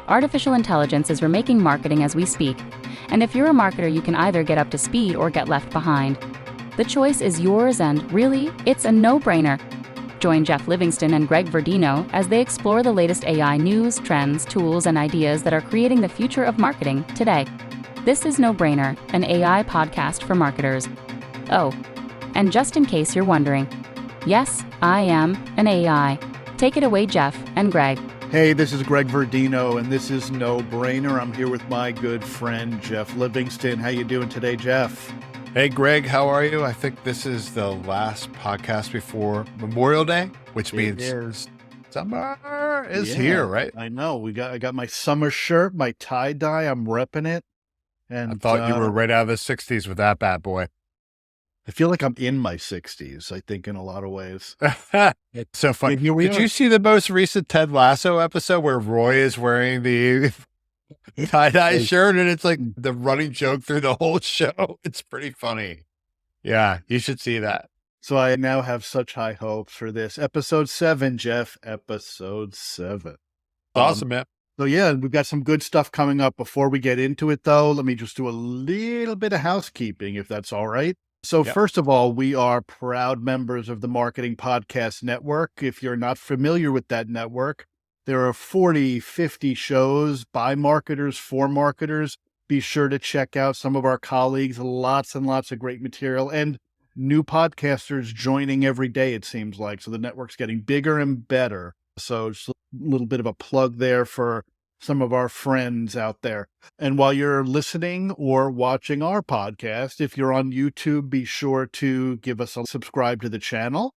Artificial intelligence is remaking marketing as we speak. And if you're a marketer, you can either get up to speed or get left behind. The choice is yours, and really, it's a no-brainer. Join Jeff Livingston and Greg Verdino as they explore the latest AI news, trends, tools, and ideas that are creating the future of marketing today. This is No Brainer, an AI podcast for marketers. Oh, and just in case you're wondering, yes, I am an AI. Take it away, Jeff and Greg. Hey, this is Greg Verdino, and this is No Brainer. I'm here with my good friend, Jeff Livingston. How you doing today, Jeff? Hey, Greg, how are you? I think this is the last podcast before Memorial Day, which means summer is here, right? I know. I got my summer shirt, my tie-dye. I'm repping it. And I thought you were right out of the 60s with that bad boy. I feel like I'm in my 60s, I think, in a lot of ways. It's so funny. Did you see the most recent Ted Lasso episode where Roy is wearing the tie-dye shirt, and it's like the running joke through the whole show? It's pretty funny. Yeah, you should see that. So I now have such high hopes for this. Episode 7, Jeff. Episode 7. Awesome, man. So yeah, we've got some good stuff coming up. Before we get into it, though, let me just do a little bit of housekeeping, if that's all right. So First of all, we are proud members of the Marketing Podcast Network. If you're not familiar with that network, there are 40, 50 shows by marketers for marketers. Be sure to check out some of our colleagues, lots and lots of great material, and new podcasters joining every day, it seems like. So the network's getting bigger and better. So just a little bit of a plug there for some of our friends out there. And while you're listening or watching our podcast, if you're on YouTube, be sure to give us a subscribe to the channel.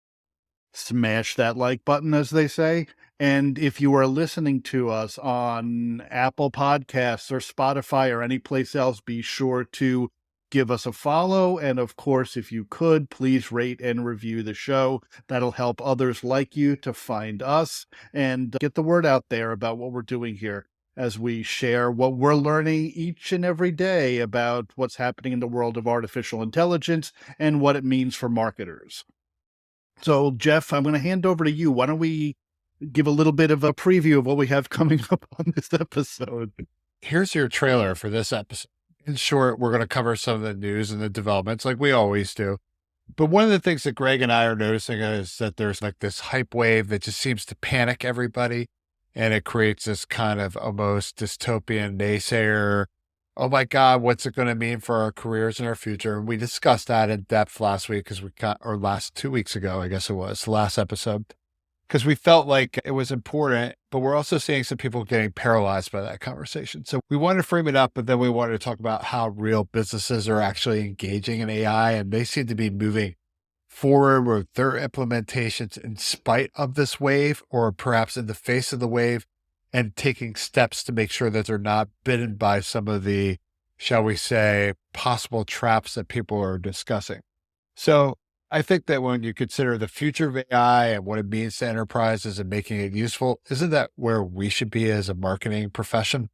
Smash that like button, as they say. And if you are listening to us on Apple Podcasts or Spotify or any place else, be sure to give us a follow. And of course, if you could, please rate and review the show. That'll help others like you to find us and get the word out there about what we're doing here as we share what we're learning each and every day about what's happening in the world of artificial intelligence and what it means for marketers. So, Jeff, I'm going to hand over to you. Why don't we give a little bit of a preview of what we have coming up on this episode? Here's your trailer for this episode. In short, we're going to cover some of the news and the developments like we always do. But one of the things that Greg and I are noticing is that there's like this hype wave that just seems to panic everybody. And it creates this kind of almost dystopian naysayer. Oh my God, what's it going to mean for our careers and our future? And we discussed that in depth last week last 2 weeks ago, I guess it was, the last episode. Because we felt like it was important, but we're also seeing some people getting paralyzed by that conversation. So we wanted to frame it up, but then we wanted to talk about how real businesses are actually engaging in AI, and they seem to be moving forward with their implementations in spite of this wave, or perhaps in the face of the wave, and taking steps to make sure that they're not bitten by some of the, shall we say, possible traps that people are discussing. So I think that when you consider the future of AI and what it means to enterprises and making it useful, isn't that where we should be as a marketing profession?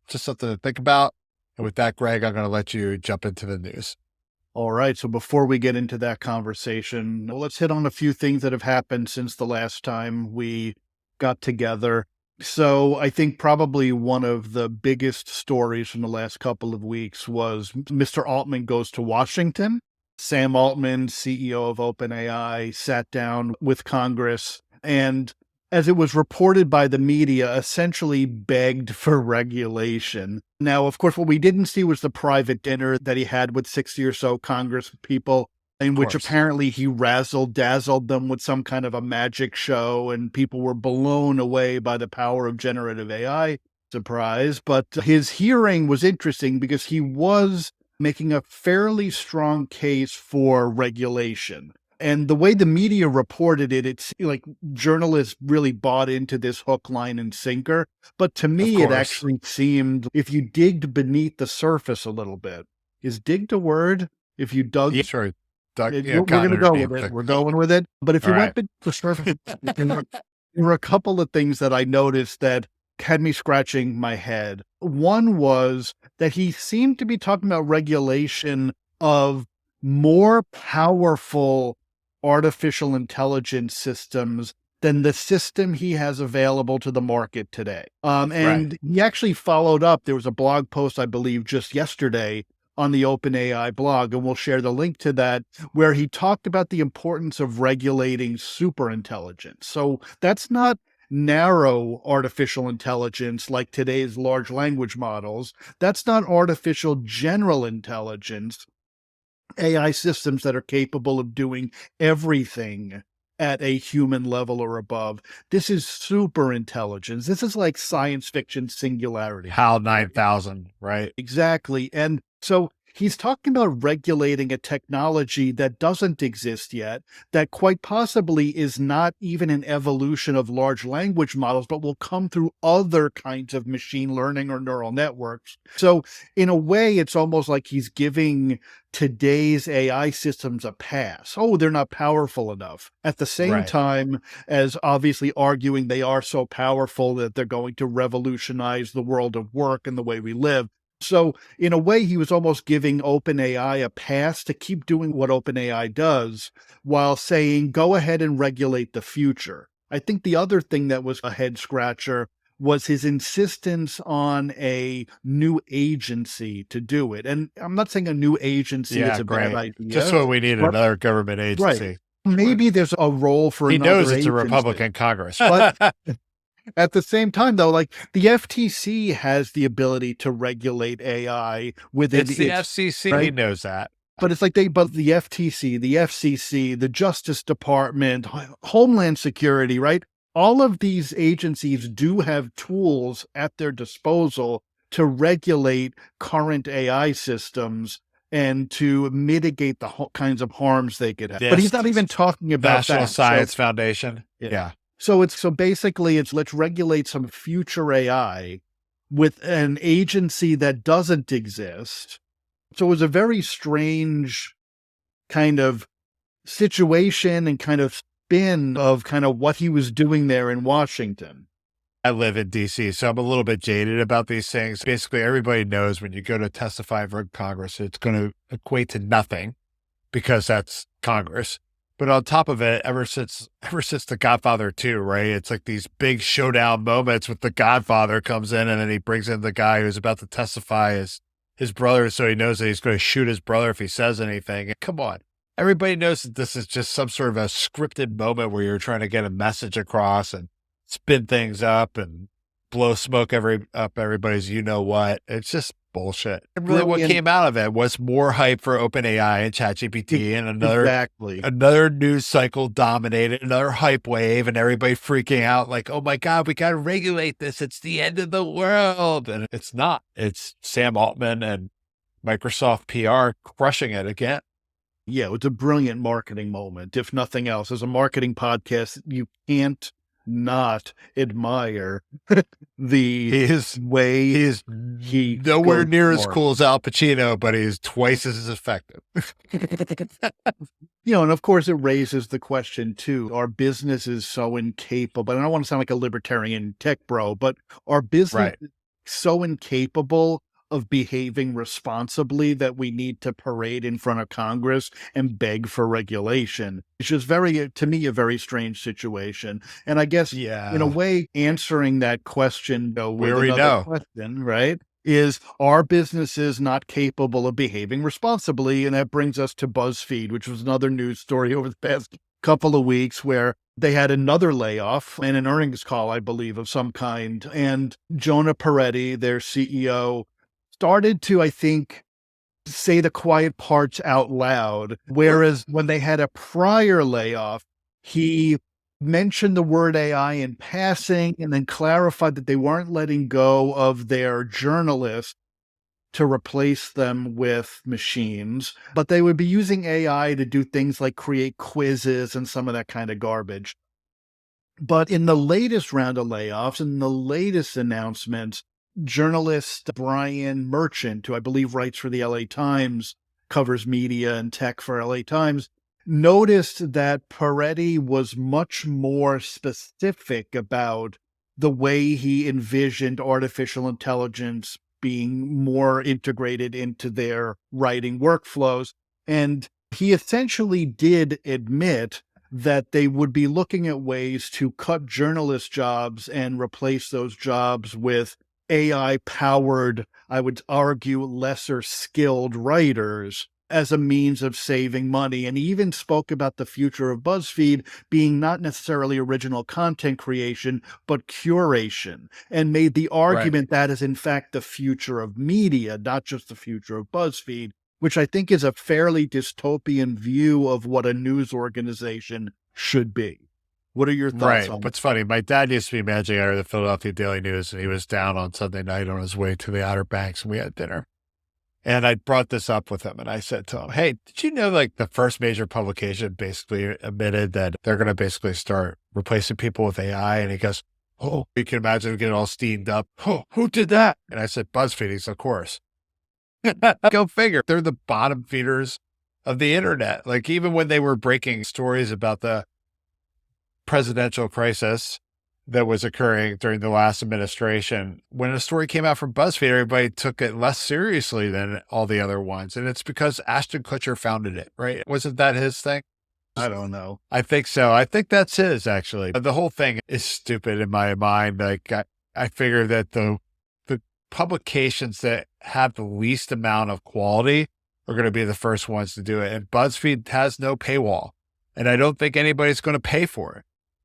Just something to think about. And with that, Greg, I'm going to let you jump into the news. All right. So before we get into that conversation, let's hit on a few things that have happened since the last time we got together. So I think probably one of the biggest stories from the last couple of weeks was Mr. Altman goes to Washington. Sam Altman, CEO of OpenAI, sat down with Congress and, as it was reported by the media, essentially begged for regulation. Now, of course, what we didn't see was the private dinner that he had with 60 or so Congress people, in which apparently he razzle-dazzled them with some kind of a magic show, and people were blown away by the power of generative AI. Surprise. But his hearing was interesting because he was making a fairly strong case for regulation. And the way the media reported it, it's like journalists really bought into this hook, line, and sinker. But to me, it actually seemed, if you digged beneath the surface a little bit, is digged a word? If you dug... Yeah, sure. We're going to go with it. We're going with it. But if you went beneath the surface, there were a couple of things that I noticed that had me scratching my head. One was that he seemed to be talking about regulation of more powerful artificial intelligence systems than the system he has available to the market today. And Right. he actually followed up. There was a blog post, I believe, just yesterday on the OpenAI blog, and we'll share the link to that, where he talked about the importance of regulating superintelligence. So that's not narrow artificial intelligence like today's large language models. That's not artificial general intelligence, AI systems that are capable of doing everything at a human level or above. This is super intelligence. This is like science fiction singularity. HAL 9000, right? Exactly. And so he's talking about regulating a technology that doesn't exist yet, that quite possibly is not even an evolution of large language models, but will come through other kinds of machine learning or neural networks. So in a way, it's almost like he's giving today's AI systems a pass. Oh, they're not powerful enough. At the same Right. time as obviously arguing they are so powerful that they're going to revolutionize the world of work and the way we live. So in a way, he was almost giving OpenAI a pass to keep doing what OpenAI does while saying, go ahead and regulate the future. I think the other thing that was a head scratcher was his insistence on a new agency to do it. And I'm not saying a new agency is a bad idea. Just what we need, another government agency. Right. Maybe there's a role for another knows it's agency. a Republican Congress. But at the same time, though, like the FTC has the ability to regulate AI within it's the FCC. right? He knows that. But it's like but the FTC, the FCC, the Justice Department, Homeland Security, right? All of these agencies do have tools at their disposal to regulate current AI systems and to mitigate the kinds of harms they could have. But he's not even talking about National that. Science Foundation. Yeah. So basically it's let's regulate some future AI with an agency that doesn't exist. So it was a very strange kind of situation and kind of spin of kind of what he was doing there in Washington. I live in DC, so I'm a little bit jaded about these things. Basically, everybody knows when you go to testify for Congress, it's going to equate to nothing because that's Congress. But on top of it, ever since The Godfather 2, right? It's like these big showdown moments with the Godfather comes in and then he brings in the guy who's about to testify as his brother, so he knows that he's going to shoot his brother if he says anything. Come on. Everybody knows that this is just some sort of a scripted moment where you're trying to get a message across and spin things up and blow smoke up everybody's you-know-what. It's just bullshit. And really what came out of it was more hype for OpenAI and ChatGPT and another news cycle dominated, another hype wave, and everybody freaking out like, oh my God, we got to regulate this. It's the end of the world. And it's not. It's Sam Altman and Microsoft PR crushing it again. Yeah, it was a brilliant marketing moment. If nothing else, as a marketing podcast, you can't not admire way he's nowhere near as cool as Al Pacino, but he's twice as effective. And of course it raises the question too, our business is so incapable, and I don't want to sound like a libertarian tech bro, but our business is so incapable of behaving responsibly that we need to parade in front of Congress and beg for regulation. It's just to me, a very strange situation. And I guess, in a way, answering that question, question, right, is our businesses not capable of behaving responsibly? And that brings us to Buzzfeed, which was another news story over the past couple of weeks where they had another layoff and an earnings call, I believe, of some kind. And Jonah Peretti, their CEO, started to, I think, say the quiet parts out loud. Whereas when they had a prior layoff, he mentioned the word AI in passing and then clarified that they weren't letting go of their journalists to replace them with machines, but they would be using AI to do things like create quizzes and some of that kind of garbage. But in the latest round of layoffs and the latest announcements, journalist Brian Merchant, who I believe writes for the LA Times, covers media and tech for LA Times, noticed that Peretti was much more specific about the way he envisioned artificial intelligence being more integrated into their writing workflows. And he essentially did admit that they would be looking at ways to cut journalist jobs and replace those jobs with AI-powered, I would argue, lesser skilled writers as a means of saving money. And he even spoke about the future of BuzzFeed being not necessarily original content creation, but curation, and made the argument that is in fact the future of media, not just the future of BuzzFeed, which I think is a fairly dystopian view of what a news organization should be. What are your thoughts on that? What's funny, my dad used to be managing editor of the Philadelphia Daily News, and he was down on Sunday night on his way to the Outer Banks, and we had dinner. And I brought this up with him, and I said to him, hey, did you know like the first major publication basically admitted that they're going to basically start replacing people with AI? And he goes, oh, you can imagine him getting all steamed up. Oh, who did that? And I said, BuzzFeed. He's, of course. Go figure. They're the bottom feeders of the internet. Like even when they were breaking stories about the presidential crisis that was occurring during the last administration, when a story came out from BuzzFeed, everybody took it less seriously than all the other ones. And it's because Ashton Kutcher founded it, right? Wasn't that his thing? I don't know. I think so. I think that's his, actually. The whole thing is stupid in my mind. Like I figure that the publications that have the least amount of quality are going to be the first ones to do it. And BuzzFeed has no paywall. And I don't think anybody's going to pay for it.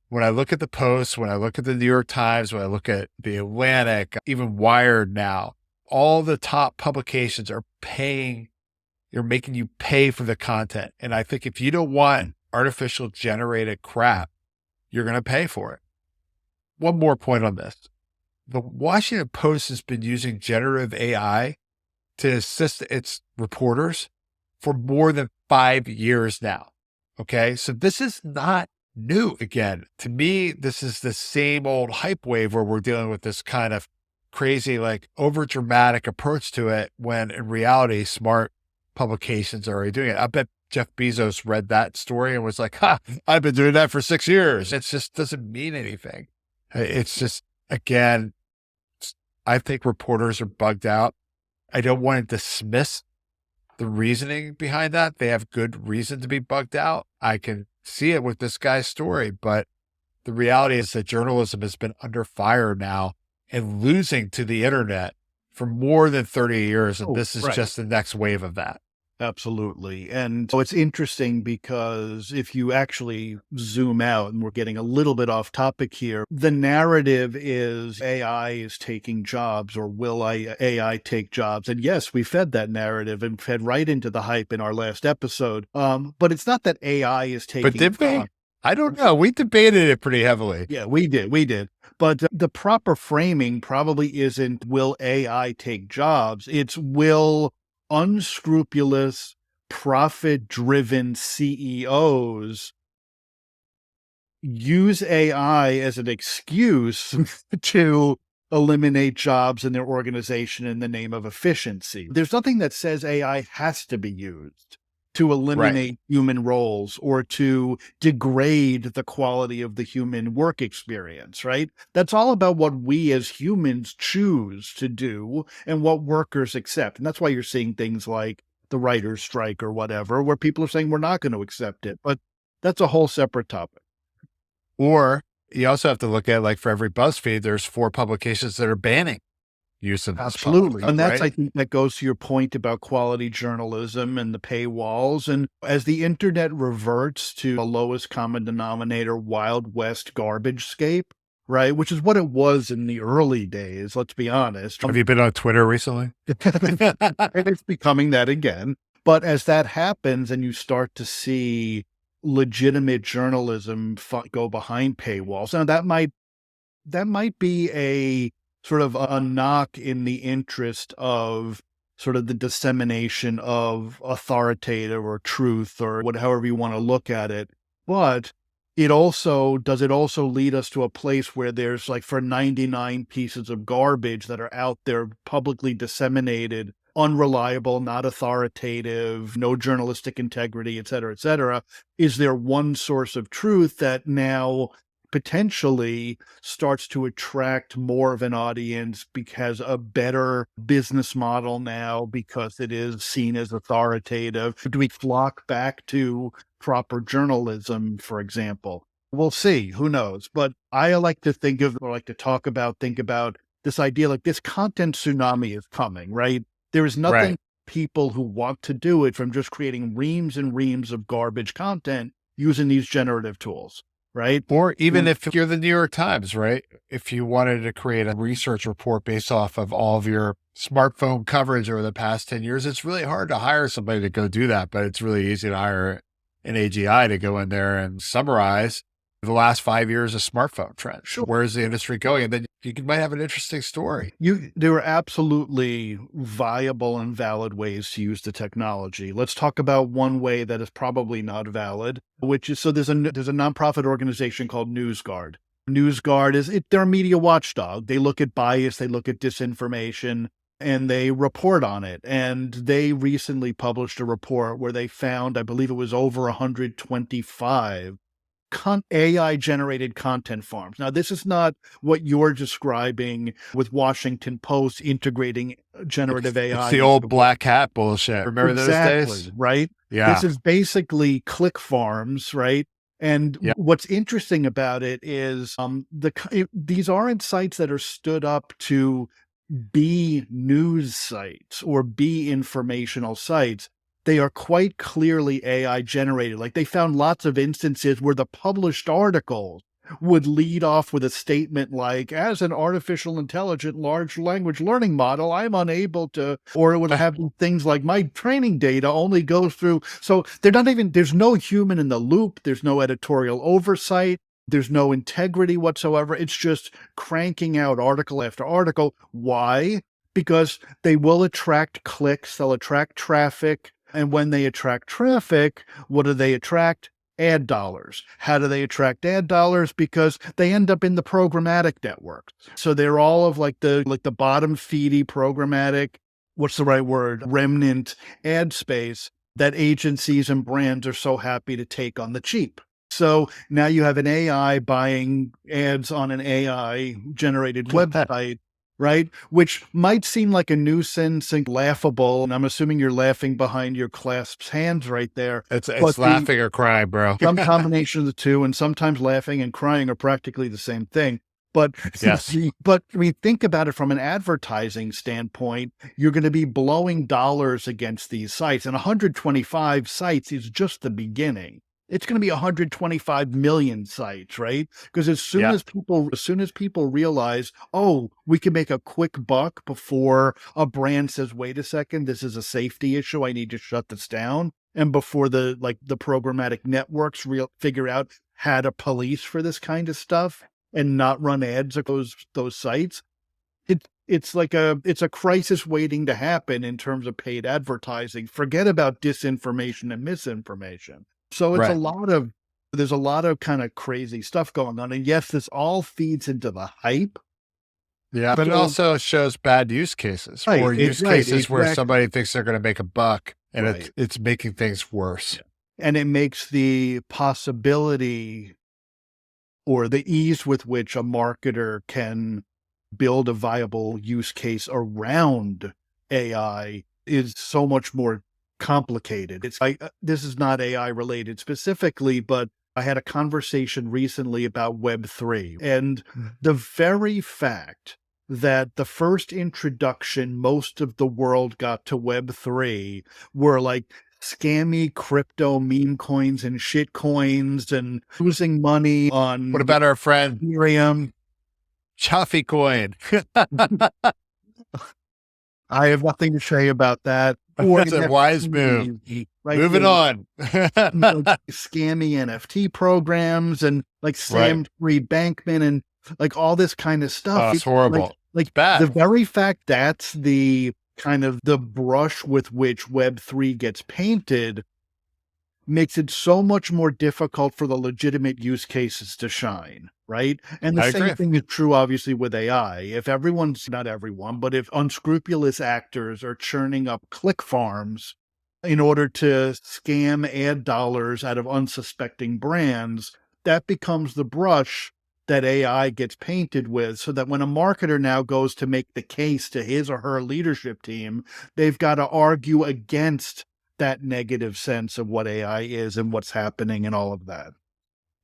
When I look at the Post, when I look at the New York Times, when I look at the Atlantic, even Wired now, all the top publications are paying, you're making you pay for the content. And I think if you don't want artificial generated crap, you're going to pay for it. One more point on this. The Washington Post has been using generative AI to assist its reporters for more than 5 years now. Okay. So this is not new again. To me, this is the same old hype wave where we're dealing with this kind of crazy, like over dramatic approach to it, when in reality, smart publications are already doing it. I bet Jeff Bezos read that story and was like, I've been doing that for 6 years. It just doesn't mean anything. It's just, again, I think reporters are bugged out. I don't want to dismiss the reasoning behind that. They have good reason to be bugged out. I can see it with this guy's story, but the reality is that journalism has been under fire now and losing to the internet for more than 30 years. And this is just the next wave of that. Absolutely. And so it's interesting because if you actually zoom out, and we're getting a little bit off topic here, the narrative is AI is taking jobs, or will AI take jobs? And yes, we fed that narrative and fed right into the hype in our last episode. But it's not that AI is taking jobs. But did we? I don't know. We debated it pretty heavily. Yeah, we did. But the proper framing probably isn't will AI take jobs? It's will unscrupulous, profit-driven CEOs use AI as an excuse to eliminate jobs in their organization in the name of efficiency. There's nothing that says AI has to be used to eliminate human roles or to degrade the quality of the human work experience, right? That's all about what we as humans choose to do and what workers accept. And that's why you're seeing things like the writer's strike or whatever, where people are saying we're not going to accept it. But that's a whole separate topic. Or you also have to look at, like, for every BuzzFeed, there's 4 publications that are banning use of this. Absolutely. Product, and that's, I think that goes to your point about quality journalism and the paywalls. And as the internet reverts to a lowest common denominator, Wild West garbage scape, right? Which is what it was in the early days. Let's be honest. Have you been on Twitter recently? And it's becoming that again. But as that happens and you start to see legitimate journalism go behind paywalls, now that might be a sort of a knock in the interest of sort of the dissemination of authoritative or truth or however you want to look at it. But it also lead us to a place where there's, like, for 99 pieces of garbage that are out there publicly disseminated, unreliable, not authoritative, no journalistic integrity, et cetera, is there one source of truth that now potentially starts to attract more of an audience because a better business model now, because it is seen as authoritative. Do we flock back to proper journalism, for example? We'll see. Who knows? But I like to think about this idea like this content tsunami is coming, right? There is nothing Right. people who want to do it from just creating reams and reams of garbage content using these generative tools, right? Or even if you're the New York Times, right? If you wanted to create a research report based off of all of your smartphone coverage over the past 10 years, it's really hard to hire somebody to go do that, but it's really easy to hire an AGI to go in there and summarize the last 5 years of smartphone trends. Sure. Where's the industry going? And then you might have an interesting story. There are absolutely viable and valid ways to use the technology. Let's talk about one way that is probably not valid, which is, so there's a nonprofit organization called NewsGuard. NewsGuard they're a media watchdog. They look at bias, they look at disinformation, and they report on it. And they recently published a report where they found, I believe it was over 125 AI-generated content farms. Now, this is not what you're describing with Washington Post integrating generative AI. It's the old black hat bullshit. Remember those days? Right? Yeah. This is basically click farms, right? And what's interesting about it is these aren't sites that are stood up to be news sites or be informational sites. They are quite clearly AI generated. Like, they found lots of instances where the published articles would lead off with a statement like, as an artificial intelligent large language learning model, I'm unable to, or it would have things like, my training data only goes through. So there's no human in the loop. There's no editorial oversight. There's no integrity whatsoever. It's just cranking out article after article. Why? Because they will attract clicks. They'll attract traffic. And when they attract traffic, what do they attract? Ad dollars. How do they attract ad dollars? Because they end up in the programmatic network. So they're all of like the bottom feedy programmatic, what's the right word? Remnant ad space that agencies and brands are so happy to take on the cheap. So now you have an AI buying ads on an AI generated website, right? Which might seem like a nuisance and laughable. And I'm assuming you're laughing behind your clasped hands right there. It's laughing or crying, bro. Some combination of the two, and sometimes laughing and crying are practically the same thing. But yes. But I mean, think about it from an advertising standpoint. You're going to be blowing dollars against these sites, and 125 sites is just the beginning. It's going to be 125 million sites, right? Because as soon as people realize, oh, we can make a quick buck before a brand says, wait a second, this is a safety issue, I need to shut this down. And before the programmatic networks figure out how to police for this kind of stuff and not run ads at those sites, it's a crisis waiting to happen in terms of paid advertising. Forget about disinformation and misinformation. So it's there's a lot of kind of crazy stuff going on. And yes, this all feeds into the hype. Yeah. But it also shows bad use cases or use cases where somebody thinks they're going to make a buck and it's making things worse. Yeah. And it makes the possibility or the ease with which a marketer can build a viable use case around AI is so much more complicated. This is not AI related specifically, but I had a conversation recently about Web3, and the very fact that the first introduction most of the world got to Web3 were like scammy crypto meme coins and shit coins and losing money on. What about our friend Ethereum? Chaffee coin. I have nothing to say about that. That's a wise move. Right? Moving on. Scammy NFT programs and like Sam Bankman and like all this kind of stuff. It's horrible. Like bad. The very fact that's the kind of the brush with which Web3 gets painted makes it so much more difficult for the legitimate use cases to shine, right? And the same thing is true, obviously, with AI. If not everyone, but if unscrupulous actors are churning up click farms in order to scam ad dollars out of unsuspecting brands, that becomes the brush that AI gets painted with, so that when a marketer now goes to make the case to his or her leadership team, they've got to argue against that negative sense of what AI is and what's happening and all of that.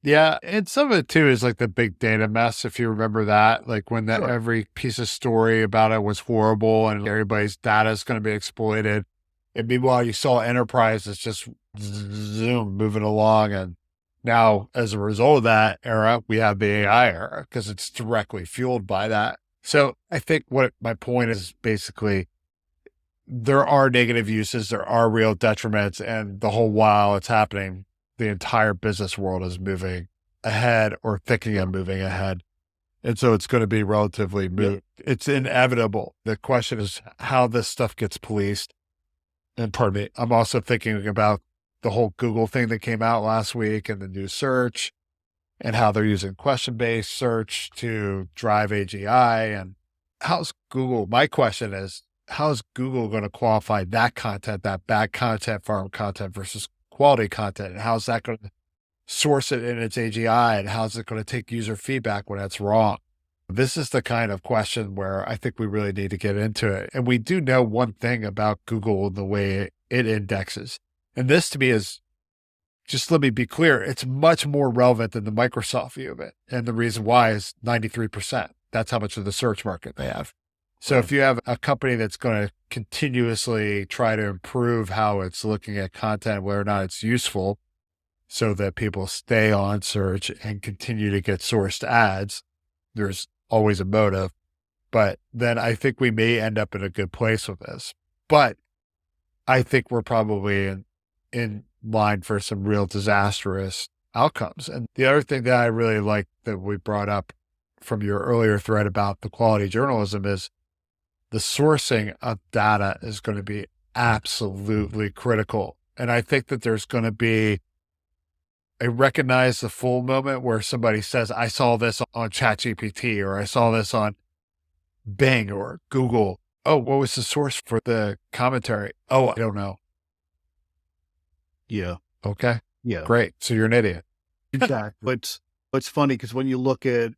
Yeah. And some of it too is like the big data mess. If you remember that, like when that Sure. every piece of story about it was horrible and everybody's data is going to be exploited. And meanwhile, you saw enterprises just zoom moving along. And now as a result of that era, we have the AI era because it's directly fueled by that. So I think what my point is basically there are negative uses, there are real detriments, and the whole while it's happening, the entire business world is moving ahead or thinking of moving ahead. And so it's going to be relatively moot. Yep. It's inevitable. The question is how this stuff gets policed. And pardon me, I'm also thinking about the whole Google thing that came out last week and the new search and how they're using question-based search to drive AGI. And how's Google, my question is, how's Google going to qualify that content, that bad content, farm content versus quality content? And how's that going to source it in its AGI? And how's it going to take user feedback when it's wrong? This is the kind of question where I think we really need to get into it. And we do know one thing about Google and the way it indexes. And this to me is, just let me be clear, it's much more relevant than the Microsoft view of it. And the reason why is 93%. That's how much of the search market they have. So if you have a company that's going to continuously try to improve how it's looking at content, whether or not it's useful, so that people stay on search and continue to get sourced ads, there's always a motive. But then I think we may end up in a good place with this. But I think we're probably in line for some real disastrous outcomes. And the other thing that I really like that we brought up from your earlier thread about the quality journalism is the sourcing of data is going to be absolutely critical. And I think that there's going to be a recognize the full moment where somebody says, I saw this on ChatGPT or I saw this on Bing or Google. Oh, what was the source for the commentary? Oh, I don't know. Yeah. Okay. Yeah. Great. So you're an idiot. Exactly. But it's funny because when you look at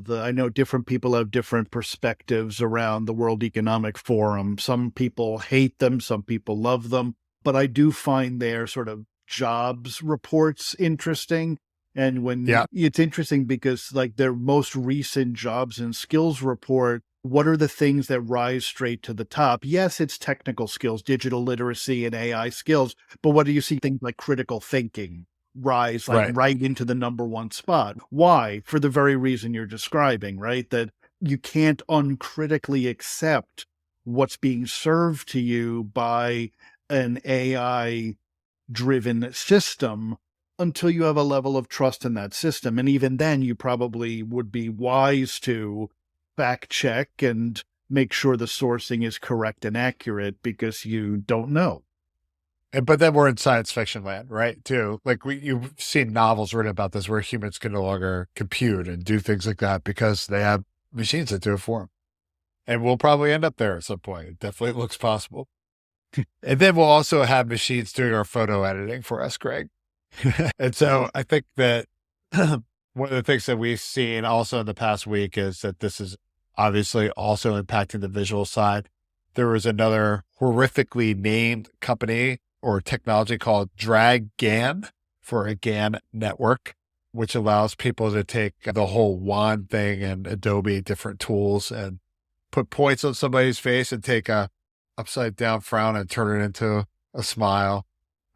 I know different people have different perspectives around the World Economic Forum. Some people hate them, some people love them, but I do find their sort of jobs reports interesting. And it's interesting because like their most recent jobs and skills report, what are the things that rise straight to the top? Yes, it's technical skills, digital literacy and AI skills, but what do you see? Things like critical thinking rise right into the number one spot. Why? For the very reason you're describing, right? That you can't uncritically accept what's being served to you by an AI driven system until you have a level of trust in that system. And even then you probably would be wise to fact check and make sure the sourcing is correct and accurate because you don't know. But then we're in science fiction land, right? Too. Like you've seen novels written about this where humans can no longer compute and do things like that because they have machines that do it for them. And we'll probably end up there at some point. It definitely looks possible. And then we'll also have machines doing our photo editing for us, Greg. And so I think that one of the things that we've seen also in the past week is that this is obviously also impacting the visual side. There was another horrifically named company or technology called DragGAN for a GAN network, which allows people to take the whole wand thing and Adobe different tools and put points on somebody's face and take a upside down frown and turn it into a smile.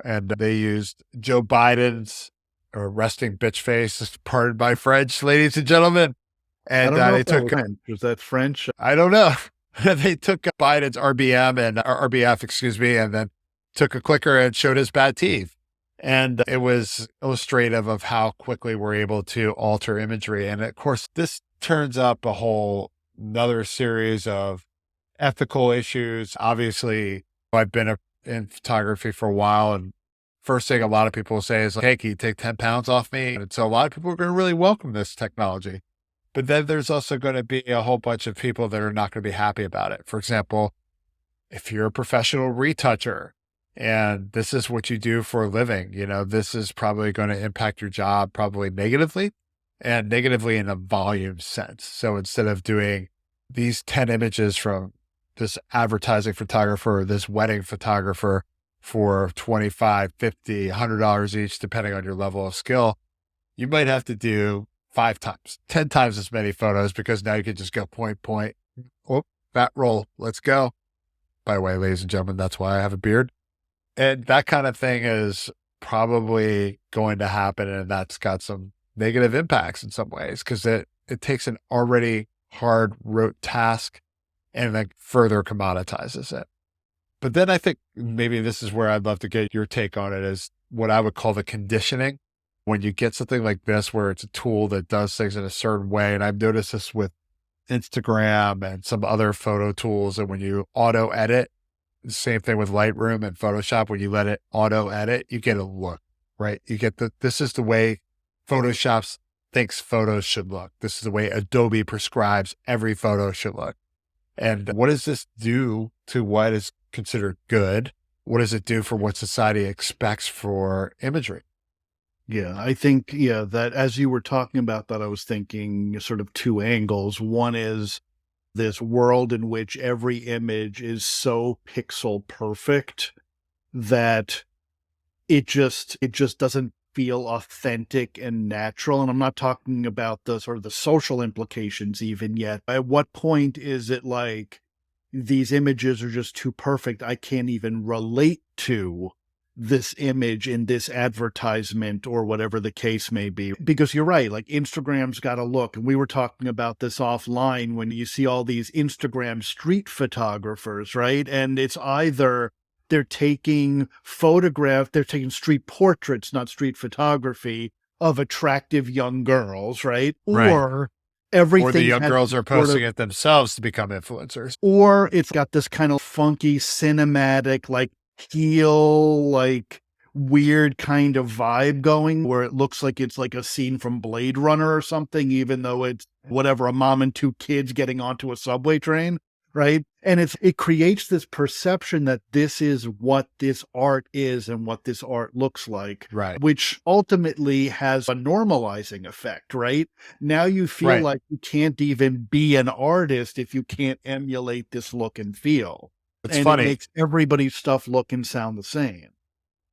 And they used Joe Biden's resting bitch face, pardon my French, ladies and gentlemen. And they took, was that French? I don't know. They took Biden's RBM and RBF, and then took a clicker and showed his bad teeth. And it was illustrative of how quickly we're able to alter imagery. And of course, this turns up a whole another series of ethical issues. Obviously, I've been in photography for a while. And first thing a lot of people say is, like, hey, can you take 10 pounds off me? And so a lot of people are going to really welcome this technology. But then there's also going to be a whole bunch of people that are not going to be happy about it. For example, if you're a professional retoucher and this is what you do for a living, this is probably going to impact your job probably negatively. and negatively in a volume sense. So instead of doing these 10 images from this advertising photographer or this wedding photographer for $25, $50, $100 each, depending on your level of skill, you might have to do 5 times, 10 times as many photos, because now you can just go point, point. Oh, fat roll. Let's go. By the way, ladies and gentlemen, that's why I have a beard. And that kind of thing is probably going to happen. And that's got some negative impacts in some ways, because it takes an already hard rote task and then further commoditizes it. But then I think maybe this is where I'd love to get your take on it, is what I would call the conditioning. When you get something like this, where it's a tool that does things in a certain way, and I've noticed this with Instagram and some other photo tools, and when you auto edit, the same thing with Lightroom and Photoshop, when you let it auto edit, you get a look, right? You get this is the way Photoshop thinks photos should look. This is the way Adobe prescribes every photo should look. And what does this do to what is considered good? What does it do for what society expects for imagery? Yeah, I think, that as you were talking about that, I was thinking sort of 2 angles. One is this world in which every image is so pixel perfect that it just doesn't feel authentic and natural. And I'm not talking about the sort of the social implications even yet. At what point is it like these images are just too perfect? I can't even relate to this image in this advertisement or whatever the case may be. Because you're right, like Instagram's got to look. And we were talking about this offline when you see all these Instagram street photographers, right? And it's either they're taking street portraits, not street photography, of attractive young girls, right? Or everything. Or the young girls are posting it themselves to become influencers. Or it's got this kind of funky cinematic, like heel, like weird kind of vibe going, where it looks like it's like a scene from Blade Runner or something, even though it's whatever, a mom and 2 kids getting onto a subway train, right? And it creates this perception that this is what this art is and what this art looks like, right? Which ultimately has a normalizing effect, right? Now you feel like you can't even be an artist if you can't emulate this look and feel. It's funny. It makes everybody's stuff look and sound the same.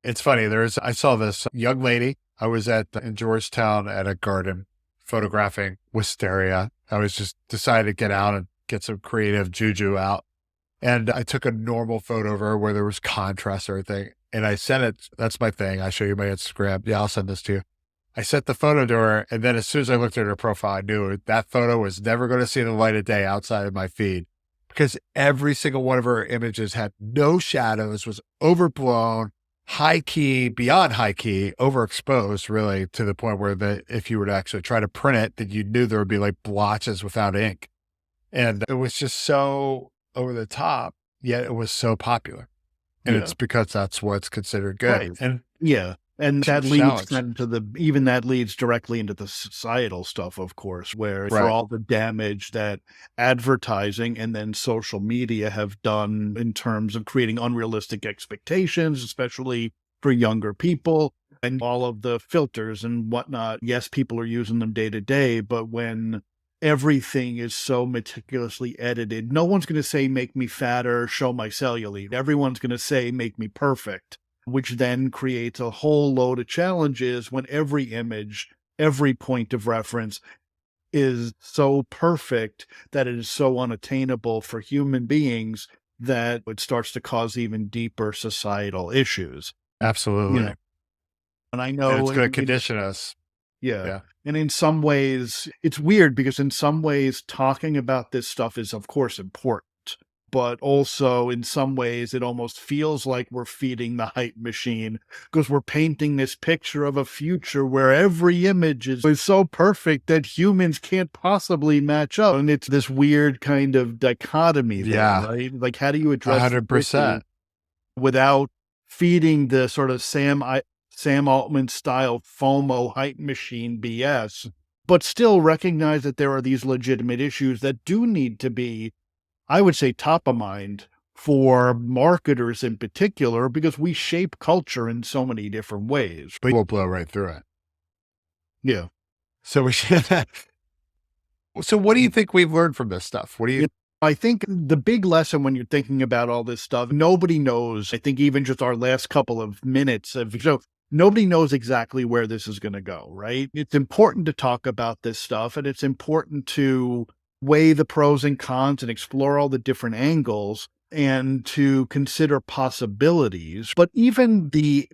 It's funny. I saw this young lady. I was in Georgetown at a garden photographing wisteria. I was just decided to get out and get some creative juju out. And I took a normal photo of her where there was contrast or everything. And I sent it. That's my thing. I show you my Instagram. Yeah, I'll send this to you. I sent the photo to her. And then as soon as I looked at her profile, I knew that photo was never going to see the light of day outside of my feed. Because every single one of her images had no shadows, was overblown, high key, beyond high key, overexposed, really, to the point where if you were to actually try to print it, that you knew there would be like blotches without ink. And it was just so over the top, yet it was so popular. And it's because that's what's considered good. Right. And and that leads directly into the societal stuff, of course, where for all the damage that advertising and then social media have done in terms of creating unrealistic expectations, especially for younger people, and all of the filters and whatnot. Yes, people are using them day to day, but when everything is so meticulously edited, no one's going to say, make me fatter, show my cellulite. Everyone's going to say, make me perfect, which then creates a whole load of challenges when every image, every point of reference is so perfect that it is so unattainable for human beings that it starts to cause even deeper societal issues. Absolutely. And I know it's going to condition us. Yeah. And in some ways, it's weird because in some ways, talking about this stuff is, of course, important. But also, in some ways, it almost feels like we're feeding the hype machine because we're painting this picture of a future where every image is so perfect that humans can't possibly match up. And it's this weird kind of dichotomy there, right? Like, how do you address 100% without feeding the sort of Sam Altman style FOMO hype machine BS, but still recognize that there are these legitimate issues that do need to be, I would say, top of mind for marketers in particular, because we shape culture in so many different ways. But we'll blow right through it. Yeah. So we should. So what do you think we've learned from this stuff? What do you? I think the big lesson when you're thinking about all this stuff, nobody knows. I think even just our last couple of minutes of show, nobody knows exactly where this is going to go, right? It's important to talk about this stuff, and it's important to weigh the pros and cons and explore all the different angles and to consider possibilities. But even the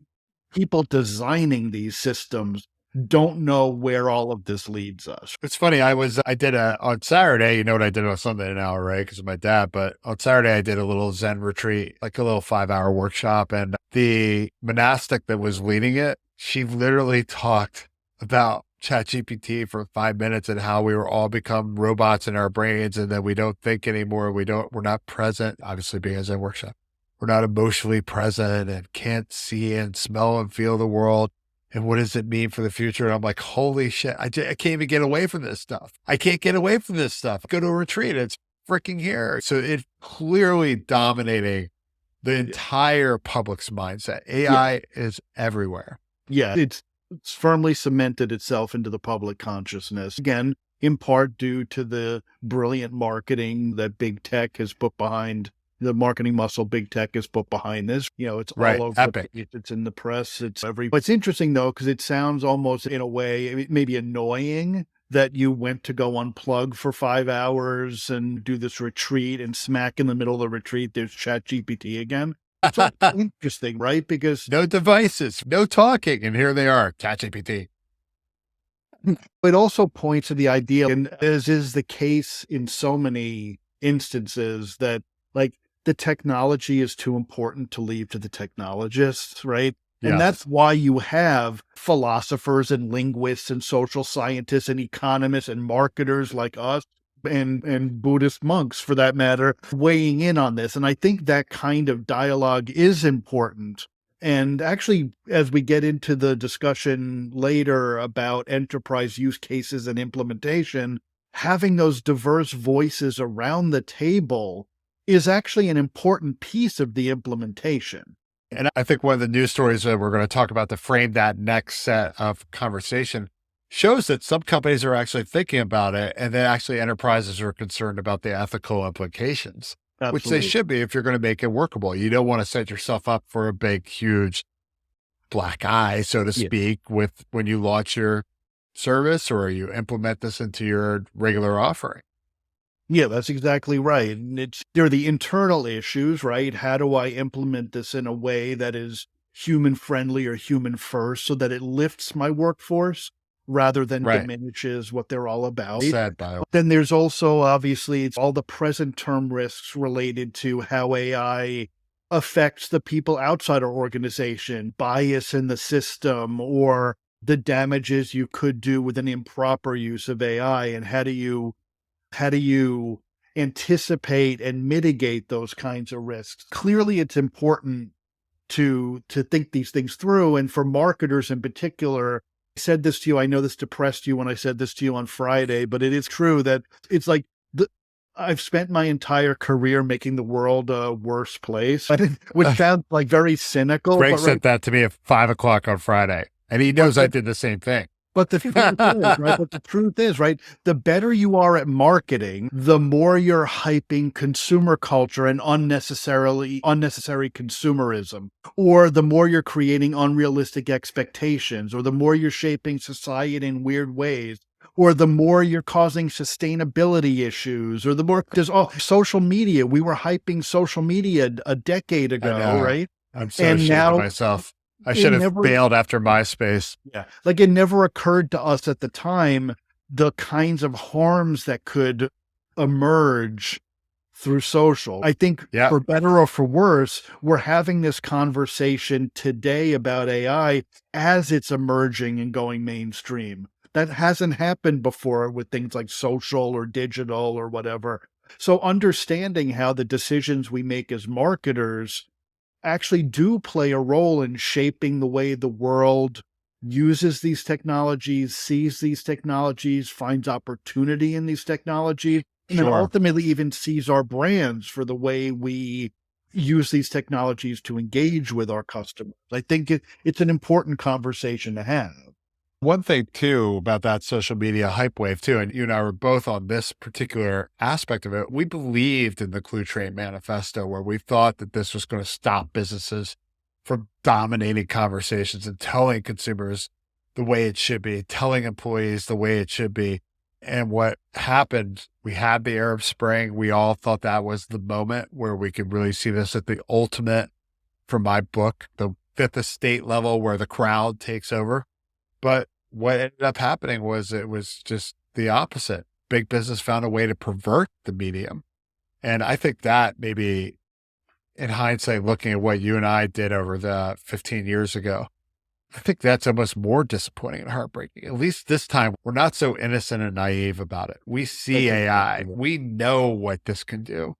people designing these systems don't know where all of this leads us. It's funny. On Saturday, you know what I did on Sunday now, right? Because of my dad. But on Saturday, I did a little Zen retreat, like a little 5-hour workshop. And the monastic that was leading it, she literally talked about ChatGPT for 5 minutes and how we were all become robots in our brains and that we don't think anymore. We're not present, obviously being a Zen workshop. We're not emotionally present and can't see and smell and feel the world. And what does it mean for the future? And I'm like, holy shit, I can't even get away from this stuff. I can't get away from this stuff. Go to a retreat. It's freaking here. So it's clearly dominating the entire public's mindset. AI is everywhere. Yeah, it's firmly cemented itself into the public consciousness. Again, in part due to the brilliant marketing that big tech has put behind the marketing muscle big tech has put behind this. It's all over. Epic. It's in the press. It's interesting though, because it sounds almost in a way, maybe annoying that you went to go unplug for 5 hours and do this retreat and smack in the middle of the retreat, there's ChatGPT again. It's interesting, right? Because no devices, no talking. And here they are, ChatGPT. It also points to the idea, and as is the case in so many instances, that the technology is too important to leave to the technologists, right? Yeah. And that's why you have philosophers and linguists and social scientists and economists and marketers like us and Buddhist monks, for that matter, weighing in on this. And I think that kind of dialogue is important. And actually, as we get into the discussion later about enterprise use cases and implementation, having those diverse voices around the table is actually an important piece of the implementation. And I think one of the news stories that we're going to talk about to frame that next set of conversation shows that some companies are actually thinking about it, and then actually enterprises are concerned about the ethical implications, which they should be if you're going to make it workable. You don't want to set yourself up for a big, huge black eye, so to speak, with when you launch your service or you implement this into your regular offering. Yeah, that's exactly right. And there are the internal issues, right? How do I implement this in a way that is human friendly or human first so that it lifts my workforce rather than diminishes what they're all about? Then there's also, obviously, it's all the present term risks related to how AI affects the people outside our organization, bias in the system, or the damages you could do with an improper use of AI. And how do you anticipate and mitigate those kinds of risks? Clearly, it's important to think these things through. And for marketers in particular, I said this to you, I know this depressed you when I said this to you on Friday, but it is true that it's like I've spent my entire career making the world a worse place, which sounds like very cynical. Greg said that to me at 5:00 on Friday, and he knows I did the same thing. But the truth is, right? The better you are at marketing, the more you're hyping consumer culture and unnecessary consumerism, or the more you're creating unrealistic expectations, or the more you're shaping society in weird ways, or the more you're causing sustainability issues, or the more there's social media. We were hyping social media a decade ago, right? I'm so ashamed of myself. I should have bailed after MySpace. Yeah. It never occurred to us at the time, the kinds of harms that could emerge through social. I think for better or for worse, we're having this conversation today about AI as it's emerging and going mainstream. That hasn't happened before with things like social or digital or whatever. So understanding how the decisions we make as marketers actually do play a role in shaping the way the world uses these technologies, sees these technologies, finds opportunity in these technologies, and then ultimately even sees our brands for the way we use these technologies to engage with our customers. I think it's an important conversation to have. One thing too about that social media hype wave too, and you and I were both on this particular aspect of it. We believed in the Clue Train manifesto where we thought that this was going to stop businesses from dominating conversations and telling consumers the way it should be, telling employees the way it should be. And what happened, we had the Arab Spring. We all thought that was the moment where we could really see this at the ultimate, from my book, the fifth estate level where the crowd takes over. But what ended up happening was it was just the opposite. Big business found a way to pervert the medium. And I think that maybe in hindsight, looking at what you and I did over the 15 years ago, I think that's almost more disappointing and heartbreaking. At least this time, we're not so innocent and naive about it. We see AI. We know what this can do.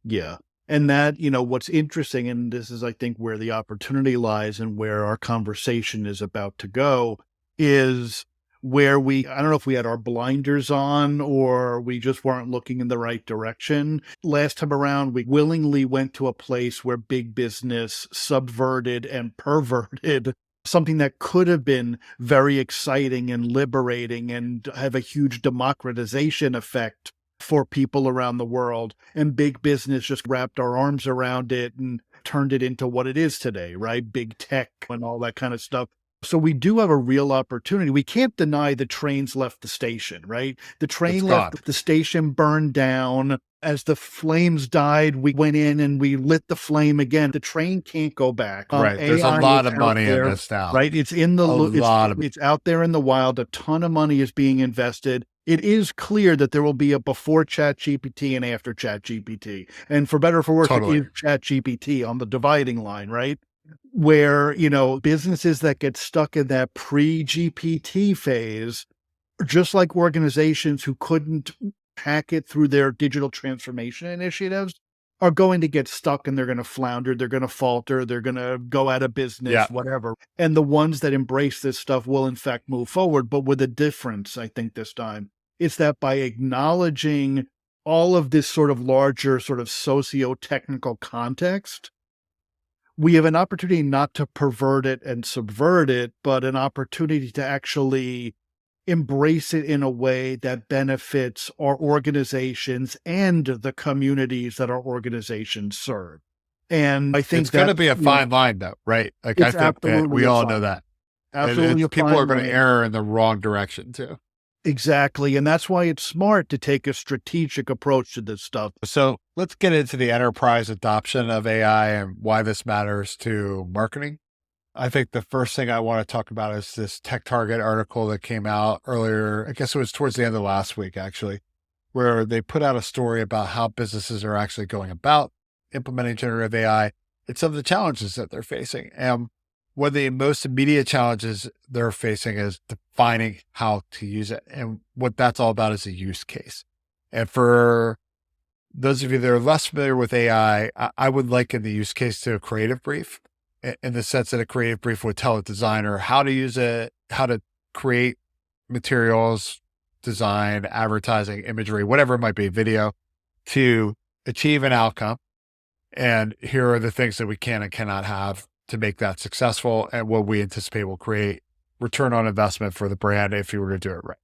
Yeah. And that, what's interesting, and this is, I think, where the opportunity lies and where our conversation is about to go, is where I don't know if we had our blinders on or we just weren't looking in the right direction. Last time around, we willingly went to a place where big business subverted and perverted something that could have been very exciting and liberating and have a huge democratization effect for people around the world. And big business just wrapped our arms around it and turned it into what it is today, right? Big tech and all that kind of stuff. So we do have a real opportunity. We can't deny the trains left the station, right? The train left, the station burned down. As the flames died, we went in and we lit the flame again. The train can't go back. Right. There's a lot of money in this now. Right. It's in the it's out there in the wild. A ton of money is being invested. It is clear that there will be a before ChatGPT and after ChatGPT. And for better or for worse, It is ChatGPT on the dividing line, right? Where, businesses that get stuck in that pre-GPT phase, just like organizations who couldn't hack it through their digital transformation initiatives, are going to get stuck and they're going to flounder, they're going to falter, they're going to go out of business, whatever. And the ones that embrace this stuff will in fact move forward, but with a difference, I think this time. It's that by acknowledging all of this sort of larger sort of socio-technical context, we have an opportunity not to pervert it and subvert it, but an opportunity to actually embrace it in a way that benefits our organizations and the communities that our organizations serve. And I think it's going to be a fine line though, right? Like I think that we all know that. Absolutely. People are going to err in the wrong direction too. Exactly. And that's why it's smart to take a strategic approach to this stuff. So let's get into the enterprise adoption of AI and why this matters to marketing. I think the first thing I want to talk about is this Tech Target article that came out earlier. I guess it was towards the end of last week, actually, where they put out a story about how businesses are actually going about implementing generative AI and some of the challenges that they're facing. And one of the most immediate challenges they're facing is defining how to use it. And what that's all about is a use case. And for those of you that are less familiar with AI, I would liken the use case to a creative brief, in the sense that a creative brief would tell a designer how to use it, how to create materials, design, advertising, imagery, whatever it might be, video, to achieve an outcome. And here are the things that we can and cannot have to make that successful, and what we anticipate will create return on investment for the brand if you were to do it right.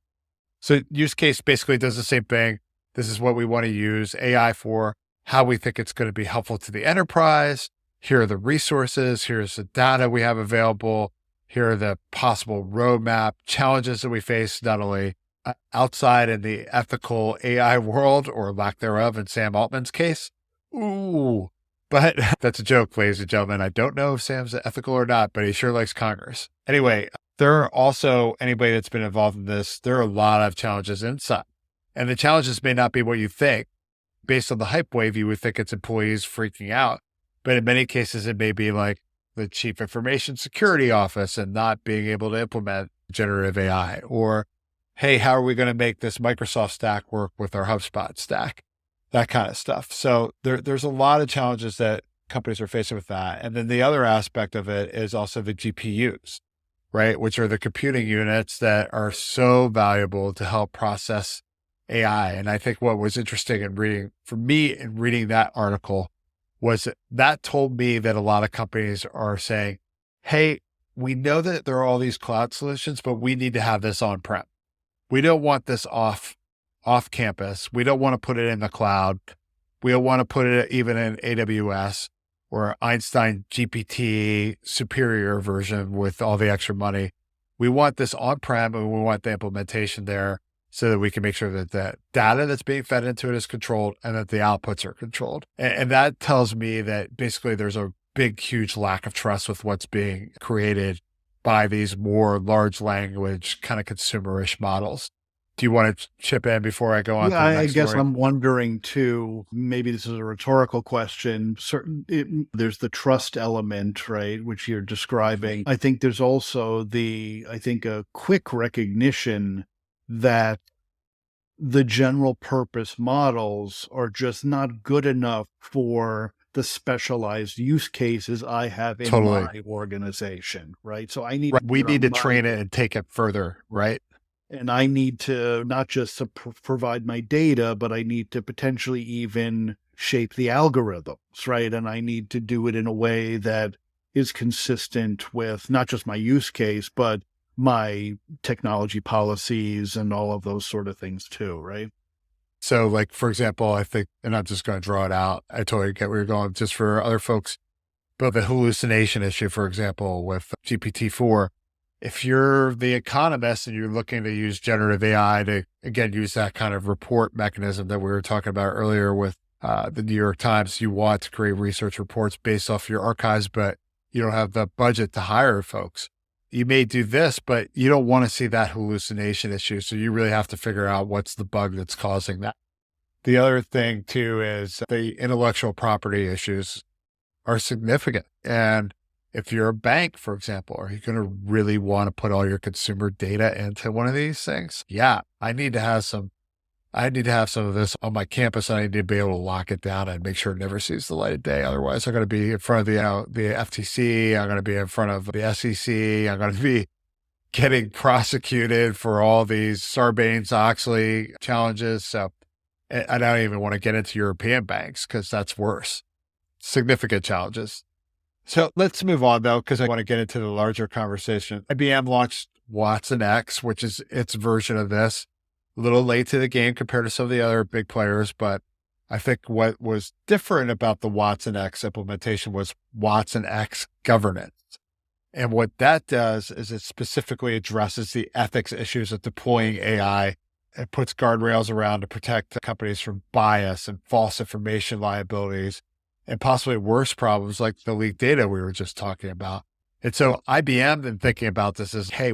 So use case basically does the same thing. This is what we want to use AI for, how we think it's going to be helpful to the enterprise. Here are the resources. Here's the data we have available. Here are the possible roadmap challenges that we face, not only outside in the ethical AI world or lack thereof in Sam Altman's case. Ooh, but that's a joke, ladies and gentlemen. I don't know if Sam's ethical or not, but he sure likes Congress. Anyway, there are also, anybody that's been involved in this, there are a lot of challenges inside. And the challenges may not be what you think. Based on the hype wave, you would think it's employees freaking out. But in many cases, it may be like the chief information security office and not being able to implement generative AI. Or, hey, how are we going to make this Microsoft stack work with our HubSpot stack? That kind of stuff. So there's a lot of challenges that companies are facing with that. And then the other aspect of it is also the GPUs, right? Which are the computing units that are so valuable to help process AI. And I think what was interesting in reading, for me in reading that article, was that told me that a lot of companies are saying, hey, we know that there are all these cloud solutions, but we need to have this on-prem. We don't want this off campus. We don't want to put it in the cloud. We don't want to put it even in AWS or Einstein GPT superior version with all the extra money. We want this on-prem and we want the implementation there so that we can make sure that the data that's being fed into it is controlled and that the outputs are controlled. And that tells me that basically there's a big, huge lack of trust with what's being created by these more large language kind of consumerish models. Do you want to chip in before I go on to the next I guess story? I'm wondering too, maybe this is a rhetorical question. There's the trust element, right, which you're describing. I think there's also a quick recognition that the general purpose models are just not good enough for the specialized use cases I have in my organization, right? So we need to train it and take it further, right? And I need to not just provide my data, but I need to potentially even shape the algorithms, right? And I need to do it in a way that is consistent with not just my use case, but my technology policies and all of those sort of things too, right? So like, for example, I think, and I'm just going to draw it out. I totally get where you're going. Just for other folks, but the hallucination issue, for example, with GPT-4, if you're the economist and you're looking to use generative AI to, again, use that kind of report mechanism that we were talking about earlier with the New York Times, you want to create research reports based off your archives, but you don't have the budget to hire folks. You may do this, but you don't want to see that hallucination issue. So you really have to figure out what's the bug that's causing that. The other thing too is the intellectual property issues are significant. And if you're a bank, for example, are you going to really want to put all your consumer data into one of these things? Yeah, I need to have some of this on my campus. I need to be able to lock it down and make sure it never sees the light of day. Otherwise, I'm going to be in front of the FTC. I'm going to be in front of the SEC. I'm going to be getting prosecuted for all these Sarbanes-Oxley challenges. So I don't even want to get into European banks because that's worse. Significant challenges. So let's move on though, because I want to get into the larger conversation. IBM launched WatsonX, which is its version of this. A little late to the game compared to some of the other big players, but I think what was different about the WatsonX implementation was WatsonX governance. And what that does is it specifically addresses the ethics issues of deploying AI. It puts guardrails around to protect companies from bias and false information liabilities, and possibly worse problems like the leaked data we were just talking about. And so IBM then thinking about this is, hey,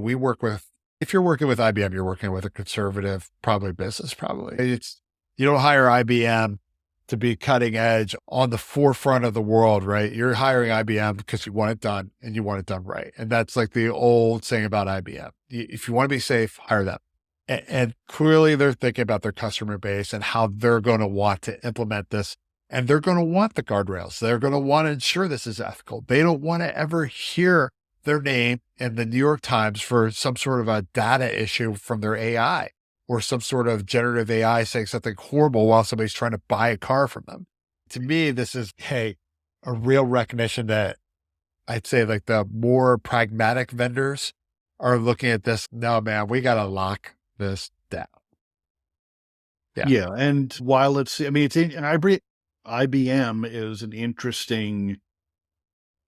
if you're working with IBM, you're working with a conservative, probably business, you don't hire IBM to be cutting edge on the forefront of the world, right? You're hiring IBM because you want it done and you want it done right. And that's like the old saying about IBM. If you want to be safe, hire them. And clearly they're thinking about their customer base and how they're going to want to implement this. And they're going to want the guardrails. They're going to want to ensure this is ethical. They don't want to ever hear their name in the New York Times for some sort of a data issue from their AI or some sort of generative AI saying something horrible while somebody's trying to buy a car from them. To me, this is, a real recognition that I'd say like the more pragmatic vendors are looking at this. No, man, we got to lock this down. Yeah. And while IBM is an interesting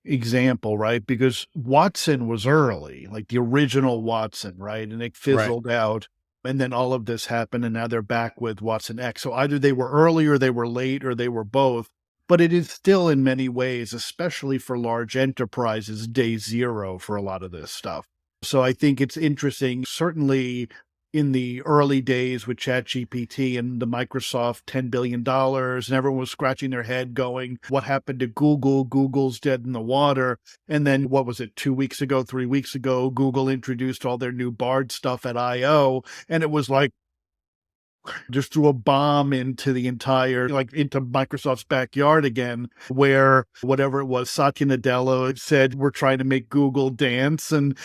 example, right? Because Watson was early, like the original Watson, right? And it fizzled out. And then all of this happened, and now they're back with WatsonX. So either they were early or they were late or they were both. But it is still in many ways, especially for large enterprises, day zero for a lot of this stuff. So I think it's interesting, certainly in the early days with ChatGPT and the Microsoft $10 billion, and everyone was scratching their head going, what happened to Google? Google's dead in the water. And then what was it, 3 weeks ago, Google introduced all their new Bard stuff at I.O. And it was like, just threw a bomb into the entire, into Microsoft's backyard again, where whatever it was, Satya Nadella said, we're trying to make Google dance. And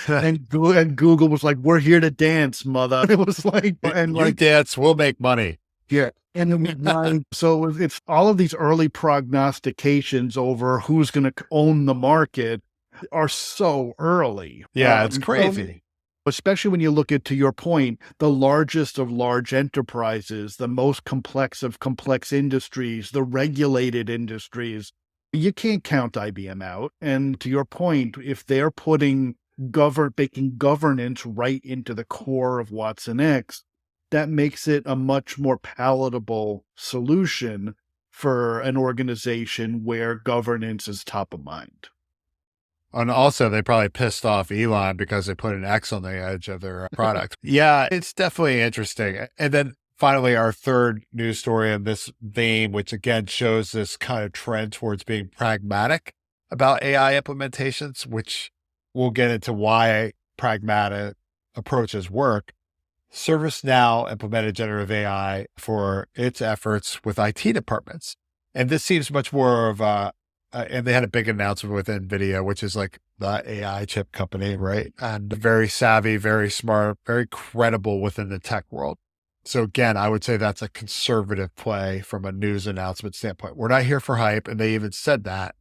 Google was like, we're here to dance, mother. It was like, and you dance, we'll make money. Yeah. And so it's all of these early prognostications over who's going to own the market are so early. Yeah, it's So crazy. especially when you look at, to your point, the largest of large enterprises, the most complex of complex industries, the regulated industries, you can't count IBM out. And to your point, if they're making governance right into the core of WatsonX, that makes it a much more palatable solution for an organization where governance is top of mind. And also, they probably pissed off Elon because they put an X on the edge of their product. Yeah, it's definitely interesting. And then finally, our third news story in this vein, which again shows this kind of trend towards being pragmatic about AI implementations, which we'll get into why pragmatic approaches work. ServiceNow implemented generative AI for its efforts with IT departments. And this seems much more of and they had a big announcement with NVIDIA, which is like the AI chip company, right? And very savvy, very smart, very credible within the tech world. So again, I would say that's a conservative play from a news announcement standpoint. We're not here for hype. And they even said that.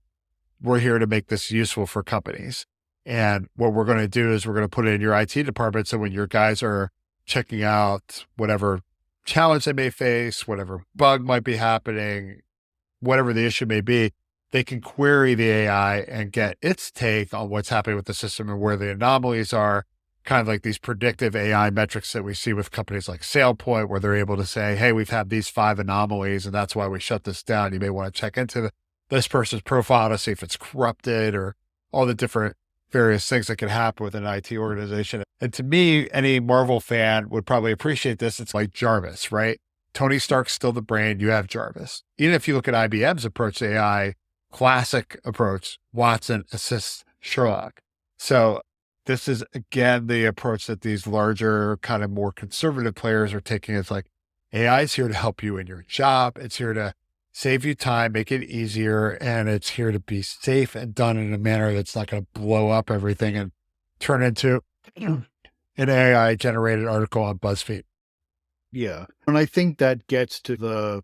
We're here to make this useful for companies. And what we're going to do is we're going to put it in your IT department. So when your guys are checking out whatever challenge they may face, whatever bug might be happening, whatever the issue may be, they can query the AI and get its take on what's happening with the system and where the anomalies are, kind of like these predictive AI metrics that we see with companies like SailPoint, where they're able to say, hey, we've had these 5 anomalies and that's why we shut this down. You may want to check into this person's profile to see if it's corrupted, or all the different various things that can happen with an IT organization. And to me, any Marvel fan would probably appreciate this. It's like Jarvis, right? Tony Stark's still the brain. You have Jarvis. Even if you look at IBM's approach to AI, classic approach, Watson assists Sherlock. So this is, again, the approach that these larger, kind of more conservative players are taking. It's like, AI is here to help you in your job. It's here to save you time, make it easier, and it's here to be safe and done in a manner that's not going to blow up everything and turn into an AI-generated article on Buzzfeed. Yeah. And I think that gets to the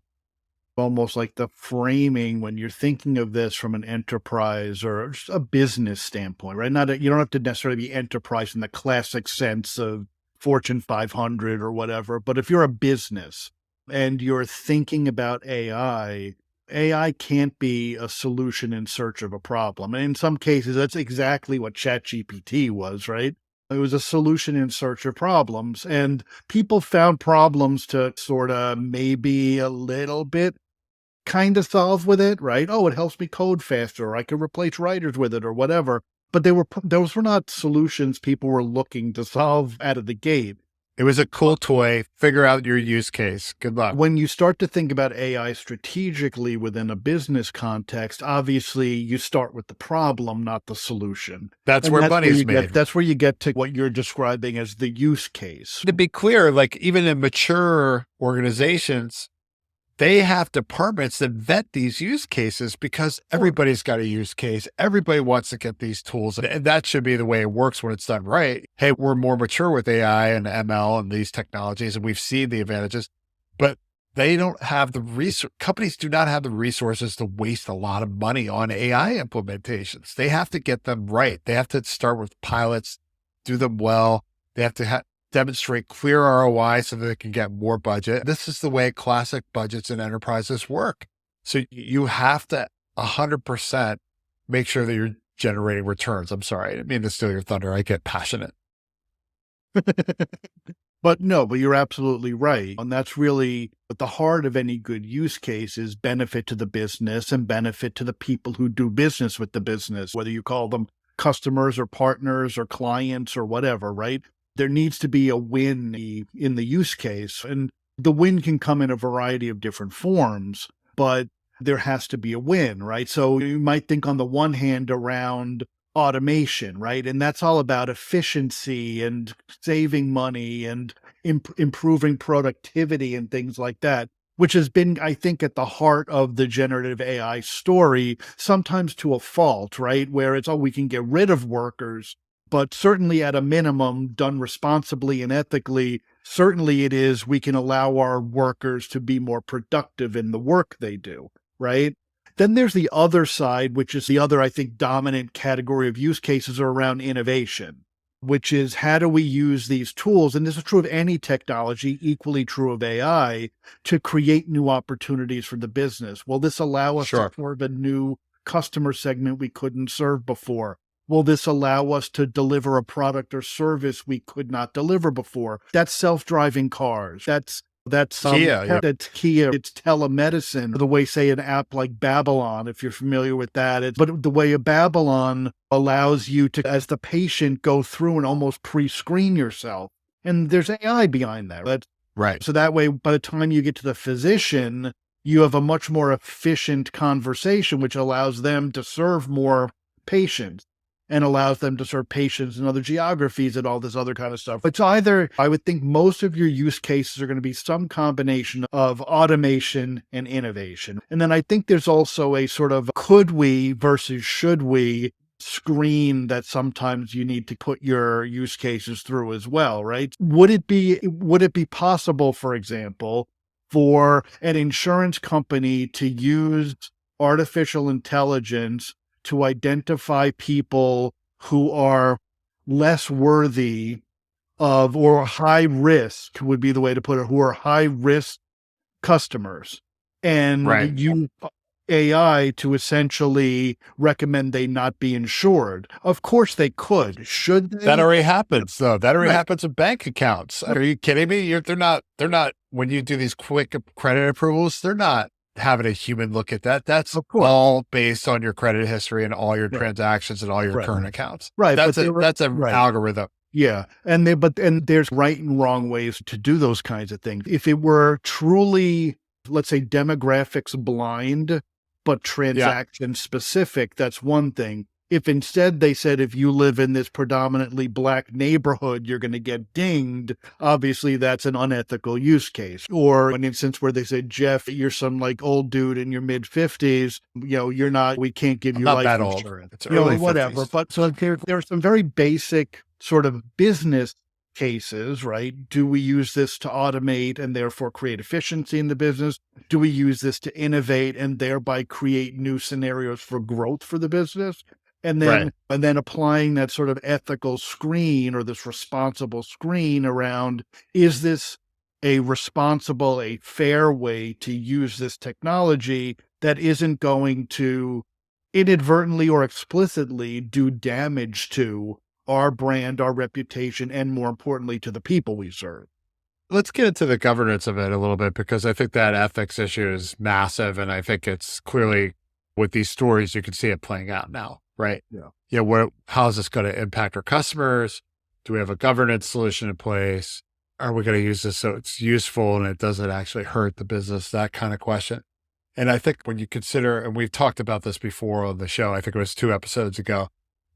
almost like the framing when you're thinking of this from an enterprise or just a business standpoint, right? You don't have to necessarily be enterprise in the classic sense of Fortune 500 or whatever, but if you're a business and you're thinking about AI can't be a solution in search of a problem. And in some cases, that's exactly what ChatGPT was, right? It was a solution in search of problems, and people found problems to sort of maybe a little bit kind of solve with it, right? Oh, it helps me code faster, or I can replace writers with it, or whatever. But those were not solutions people were looking to solve out of the gate. It was a cool toy. Figure out your use case. Good luck. When you start to think about AI strategically within a business context, obviously you start with the problem, not the solution. That's where money's made. That's where you get to what you're describing as the use case. To be clear, like even in mature organizations, they have departments that vet these use cases because everybody's got a use case. Everybody wants to get these tools. And that should be the way it works when it's done right. Hey, we're more mature with AI and ML and these technologies, and we've seen the advantages, but they don't have the companies do not have the resources to waste a lot of money on AI implementations. They have to get them right. They have to start with pilots, do them well. They have to demonstrate clear ROI so that they can get more budget. This is the way classic budgets and enterprises work. So you have to 100% make sure that you're generating returns. I'm sorry, I didn't mean to steal your thunder. I get passionate. But you're absolutely right. And that's really at the heart of any good use case is benefit to the business and benefit to the people who do business with the business, whether you call them customers or partners or clients or whatever, right? There needs to be a win in the use case. And the win can come in a variety of different forms, but there has to be a win, right? So you might think on the one hand around automation, right? And that's all about efficiency and saving money and improving productivity and things like that, which has been, I think, at the heart of the generative AI story, sometimes to a fault, right? Where it's, we can get rid of workers, but certainly at a minimum, done responsibly and ethically, certainly it is, we can allow our workers to be more productive in the work they do, right? Then there's the other side, which is the other, I think, dominant category of use cases are around innovation, which is how do we use these tools? And this is true of any technology, equally true of AI, to create new opportunities for the business. Will this allow us to serve a new customer segment we couldn't serve before? Will this allow us to deliver a product or service we could not deliver before? That's self-driving cars. That's Kia. That's Kia. It's telemedicine. The way, say, an app like Babylon, if you're familiar with that. But the way a Babylon allows you to, as the patient, go through and almost pre-screen yourself. And there's AI behind that. Right. So that way, by the time you get to the physician, you have a much more efficient conversation, which allows them to serve more patients and allows them to serve patients in other geographies and all this other kind of stuff. It's either, I would think most of your use cases are going to be some combination of automation and innovation. And then I think there's also a sort of could we versus should we screen that sometimes you need to put your use cases through as well, right? Would it be possible, for example, for an insurance company to use artificial intelligence to identify people who are less worthy of, or high risk would be the way to put it, who are high risk customers, and use AI to essentially recommend they not be insured? Of course they could. Should they? That already happens, though. That already happens with bank accounts. Are you kidding me? They're not, when you do these quick credit approvals, they're not having a human look at that. That's all based on your credit history and all your transactions and all your current accounts. Right. That's an algorithm. Yeah. And there's right and wrong ways to do those kinds of things. If it were truly, let's say, demographics blind, but transaction specific, that's one thing. If instead they said, if you live in this predominantly Black neighborhood, you're going to get dinged, obviously that's an unethical use case. Or an instance where they said, Geoff, you're some like old dude in your mid 50s, we can't give you life insurance. It's early whatever. 50s. But so there are some very basic sort of business cases, right? Do we use this to automate and therefore create efficiency in the business? Do we use this to innovate and thereby create new scenarios for growth for the business? And then applying that sort of ethical screen or this responsible screen around, is this a responsible, a fair way to use this technology that isn't going to inadvertently or explicitly do damage to our brand, our reputation, and more importantly, to the people we serve? Let's get into the governance of it a little bit, because I think that ethics issue is massive. And I think it's clearly, with these stories, you can see it playing out now. Right. Yeah. How is this going to impact our customers? Do we have a governance solution in place? Are we going to use this so it's useful and it doesn't actually hurt the business? That kind of question. And I think when you consider, and we've talked about this before on the show, I think it was 2 episodes ago,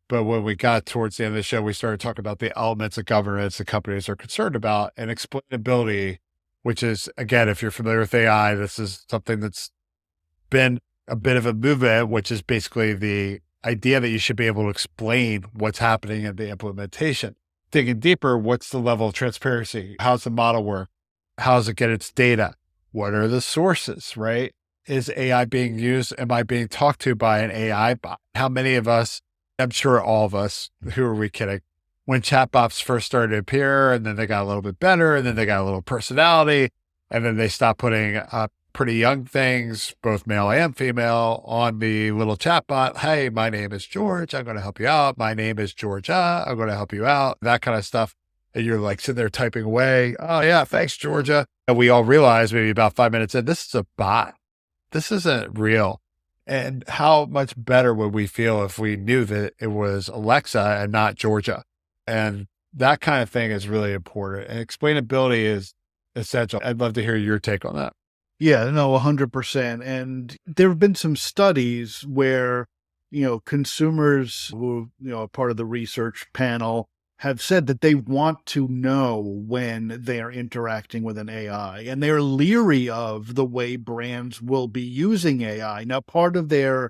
but when we got towards the end of the show, we started talking about the elements of governance that companies are concerned about, and explainability, which is, again, if you're familiar with AI, this is something that's been a bit of a movement, which is basically the idea that you should be able to explain what's happening in the implementation. Digging deeper, what's the level of transparency? How's the model work? How does it get its data? What are the sources, right? Is AI being used? Am I being talked to by an AI bot? How many of us, I'm sure all of us, who are we kidding? When chatbots first started to appear, and then they got a little bit better, and then they got a little personality, and then they stopped putting pretty young things, both male and female, on the little chatbot. Hey, my name is George. I'm going to help you out. My name is Georgia. I'm going to help you out. That kind of stuff. And you're like sitting there typing away. Oh yeah, thanks, Georgia. And we all realize maybe about 5 minutes in, this is a bot. This isn't real. And how much better would we feel if we knew that it was Alexa and not Georgia? And that kind of thing is really important. And explainability is essential. I'd love to hear your take on that. Yeah, no, 100%. And there have been some studies where, consumers who, are part of the research panel have said that they want to know when they are interacting with an AI, and they're leery of the way brands will be using AI. Now, part of that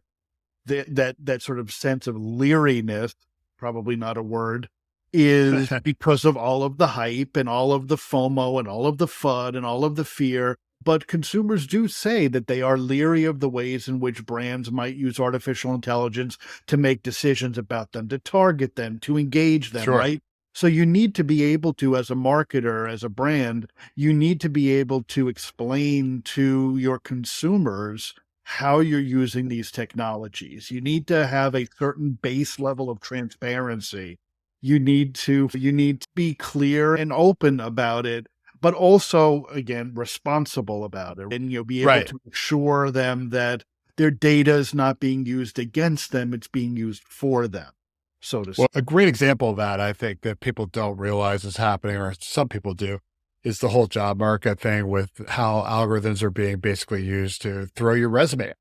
sort of sense of leeriness, probably not a word, is because of all of the hype and all of the FOMO and all of the FUD and all of the fear But consumers do say that they are leery of the ways in which brands might use artificial intelligence to make decisions about them, to target them, to engage them, Sure. right? So you need to be able to, as a marketer, as a brand, you need to be able to explain to your consumers how you're using these technologies. You need to have a certain base level of transparency. You need to be clear and open about it, but also, again, responsible about it. And you'll be able Right. to assure them that their data is not being used against them, it's being used for them, so to Well, speak. a great example of that, I think, that people don't realize is happening, or some people do, is the whole job market thing with how algorithms are being basically used to throw your resume.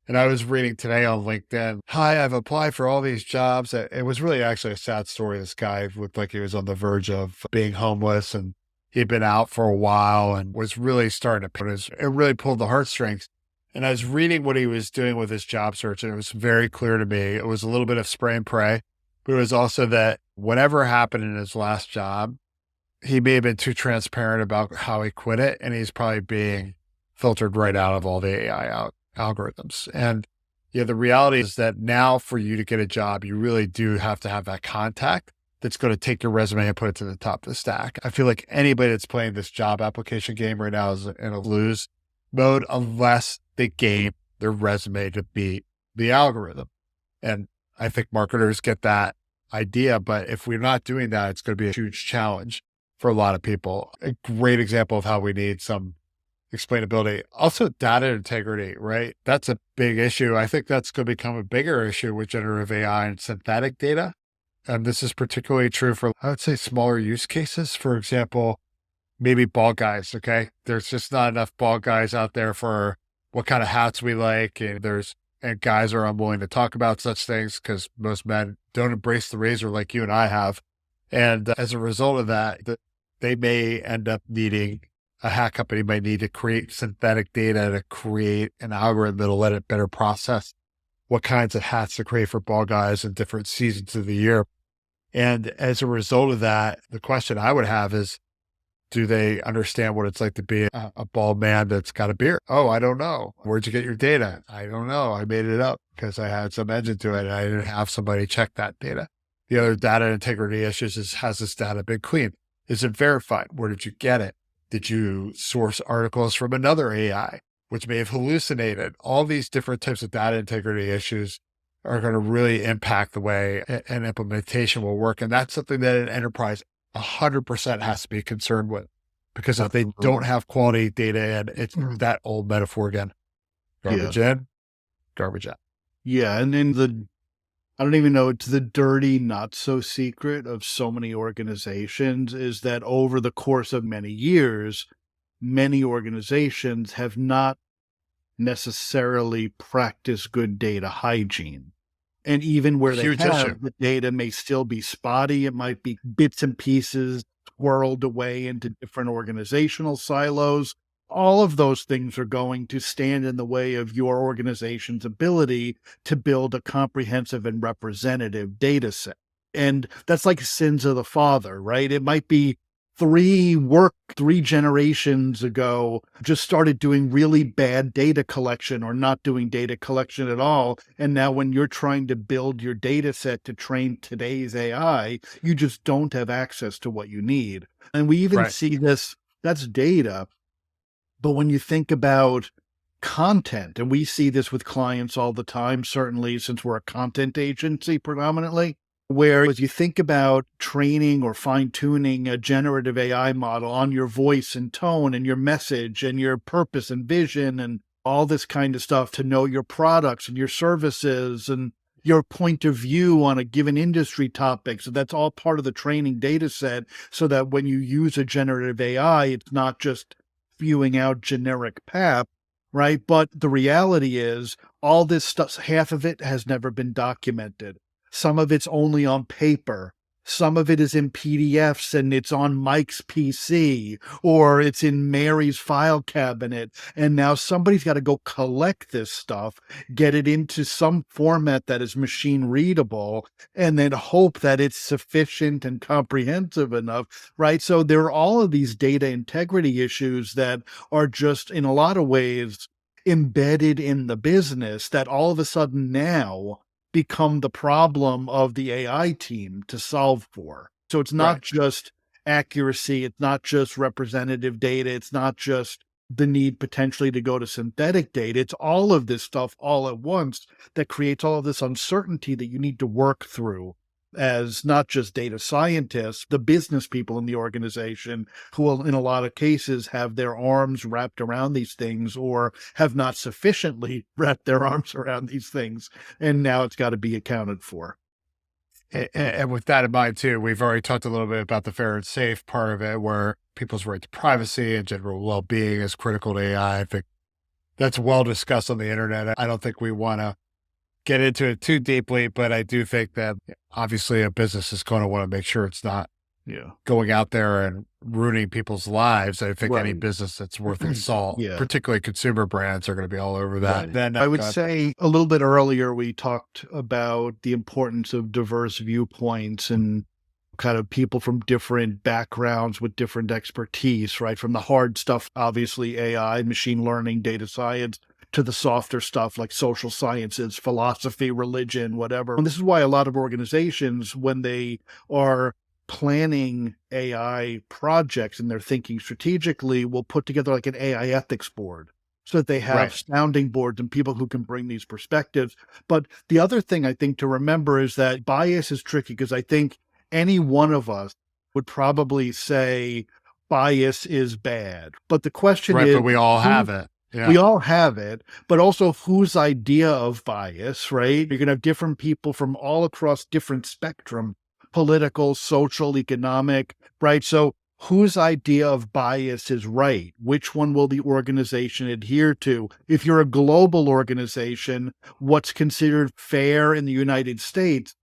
And I was reading today on LinkedIn, hi, I've applied for all these jobs. It was really actually a sad story. This guy looked like he was on the verge of being homeless, and he'd been out for a while and was really starting to, it really pulled the heartstrings. And I was reading what he was doing with his job search, and it was very clear to me. It was a little bit of spray and pray, but it was also that whatever happened in his last job, he may have been too transparent about how he quit it, and he's probably being filtered right out of all the AI algorithms. And the reality is that now for you to get a job, you really do have to have that contact that's going to take your resume and put it to the top of the stack. I feel like anybody that's playing this job application game right now is in a lose mode unless they game their resume to beat the algorithm. And I think marketers get that idea, but if we're not doing that, it's going to be a huge challenge for a lot of people. A great example of how we need some explainability. Also, data integrity, right? That's a big issue. I think that's going to become a bigger issue with generative AI and synthetic data. And this is particularly true for, I would say, smaller use cases. For example, maybe bald guys, okay? There's just not enough bald guys out there for what kind of hats we like. And guys are unwilling to talk about such things because most men don't embrace the razor like you and I have. And as a result of that, they may end up needing, a hat company might need to create synthetic data to create an algorithm that'll let it better process what kinds of hats to create for bald guys in different seasons of the year. And as a result of that, the question I would have is, do they understand what it's like to be a bald man that's got a beard? Oh, I don't know. Where'd you get your data? I don't know. I made it up because I had some engine to it and I didn't have somebody check that data. The other data integrity issues is, has this data been clean? Is it verified? Where did you get it? Did you source articles from another AI, which may have hallucinated? All these different types of data integrity issues are going to really impact the way an implementation will work. And that's something that an enterprise 100% has to be concerned with, because if they don't have quality data, and it's that old metaphor again, garbage in, garbage out. Yeah. And then I don't even know, it's the dirty, not so secret of so many organizations is that over the course of many years, many organizations have not necessarily practiced good data hygiene. And even where they Huge have, issue. the data may still be spotty. It might be bits and pieces swirled away into different organizational silos. All of those things are going to stand in the way of your organization's ability to build a comprehensive and representative data set. And that's like sins of the father, right? It might be three generations ago just started doing really bad data collection or not doing data collection at all. And now when you're trying to build your data set to train today's AI, you just don't have access to what you need. And we even see this, that's data. But when you think about content, and we see this with clients all the time, certainly since we're a content agency predominantly, where as you think about training or fine-tuning a generative AI model on your voice and tone and your message and your purpose and vision and all this kind of stuff to know your products and your services and your point of view on a given industry topic. So that's all part of the training data set, so that when you use a generative AI, it's not just spewing out generic pap, right? But the reality is all this stuff, half of it has never been documented. Some of it's only on paper. Some of it is in PDFs and it's on Mike's PC, or it's in Mary's file cabinet. And now somebody's got to go collect this stuff, get it into some format that is machine readable, and then hope that it's sufficient and comprehensive enough, right? So there are all of these data integrity issues that are just, in a lot of ways, embedded in the business that all of a sudden now become the problem of the AI team to solve for. So it's not just accuracy, it's not just representative data, it's not just the need potentially to go to synthetic data. It's all of this stuff all at once that creates all of this uncertainty that you need to work through as not just data scientists, the business people in the organization who will, in a lot of cases, have their arms wrapped around these things or have not sufficiently wrapped their arms around these things. And now it's got to be accounted for. And with that in mind, too, we've already talked a little bit about the fair and safe part of it, where people's right to privacy and general well-being is critical to AI. I think that's well discussed on the internet. I don't think we want to get into it too deeply, but I do think that obviously a business is going to want to make sure it's not going out there and ruining people's lives. I think any business that's worth its salt, particularly consumer brands, are going to be all over that. Then I would say a little bit earlier, we talked about the importance of diverse viewpoints and kind of people from different backgrounds with different expertise, right? From the hard stuff, obviously AI, machine learning, data science, to the softer stuff like social sciences, philosophy, religion, whatever. And this is why a lot of organizations, when they are planning AI projects and they're thinking strategically, will put together like an AI ethics board so that they have sounding boards and people who can bring these perspectives. But the other thing I think to remember is that bias is tricky, because I think any one of us would probably say bias is bad. But the question is, but we all have it. Yeah. We all have it, but also whose idea of bias, right? You're going to have different people from all across different spectrum, political, social, economic, right? So whose idea of bias is right? Which one will the organization adhere to? If you're a global organization, what's considered fair in the United States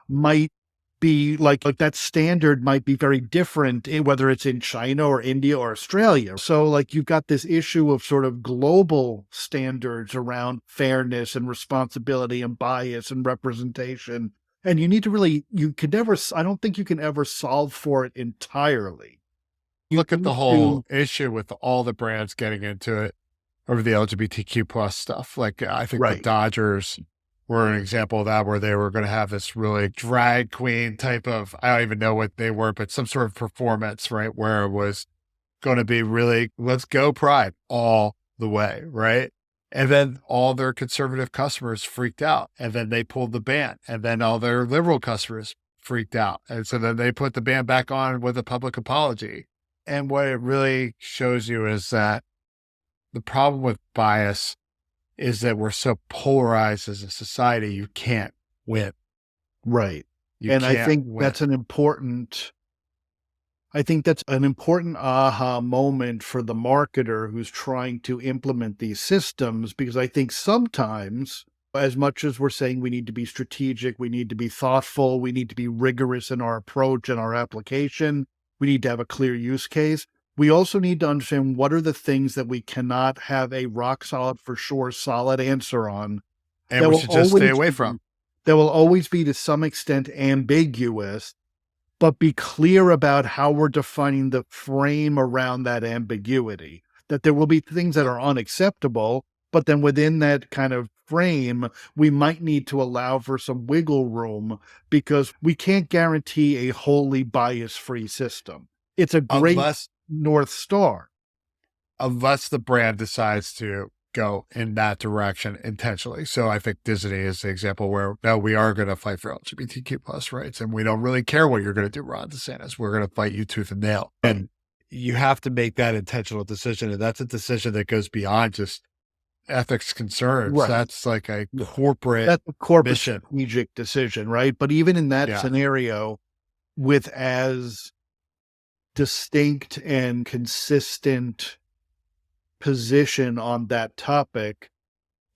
might be like that standard might be very different whether it's in China or India or Australia. So like you've got this issue of sort of global standards around fairness and responsibility and bias and representation. And you need to really, I don't think you can ever solve for it entirely. Look at the whole issue with all the brands getting into it over the LGBTQ plus stuff. Like I think the Dodgers were an example of that, where they were going to have this really drag queen type of, I don't even know what they were, but some sort of performance, right? Where it was going to be really, let's go Pride all the way, right? And then all their conservative customers freaked out, and then they pulled the ban, and then all their liberal customers freaked out. And so then they put the ban back on with a public apology. And what it really shows you is that the problem with bias is that we're so polarized as a society, you can't win. Right. And I think that's an important aha moment for the marketer who's trying to implement these systems, because I think sometimes, as much as we're saying we need to be strategic, we need to be thoughtful, we need to be rigorous in our approach and our application, we need to have a clear use case. We also need to understand what are the things that we cannot have a rock solid, for sure, solid answer on. And we should just stay away from. That will always be to some extent ambiguous, but be clear about how we're defining the frame around that ambiguity. That there will be things that are unacceptable, but then within that kind of frame, we might need to allow for some wiggle room, because we can't guarantee a wholly bias-free system. It's a great North Star. Unless the brand decides to go in that direction intentionally. So I think Disney is the example where, no, we are going to fight for LGBTQ plus rights, and we don't really care what you're going to do, Ron DeSantis. We're going to fight you tooth and nail. And you have to make that intentional decision. And that's a decision that goes beyond just ethics concerns. Right. That's like a corporate mission. Strategic decision, right? But even in that scenario, with as distinct and consistent position on that topic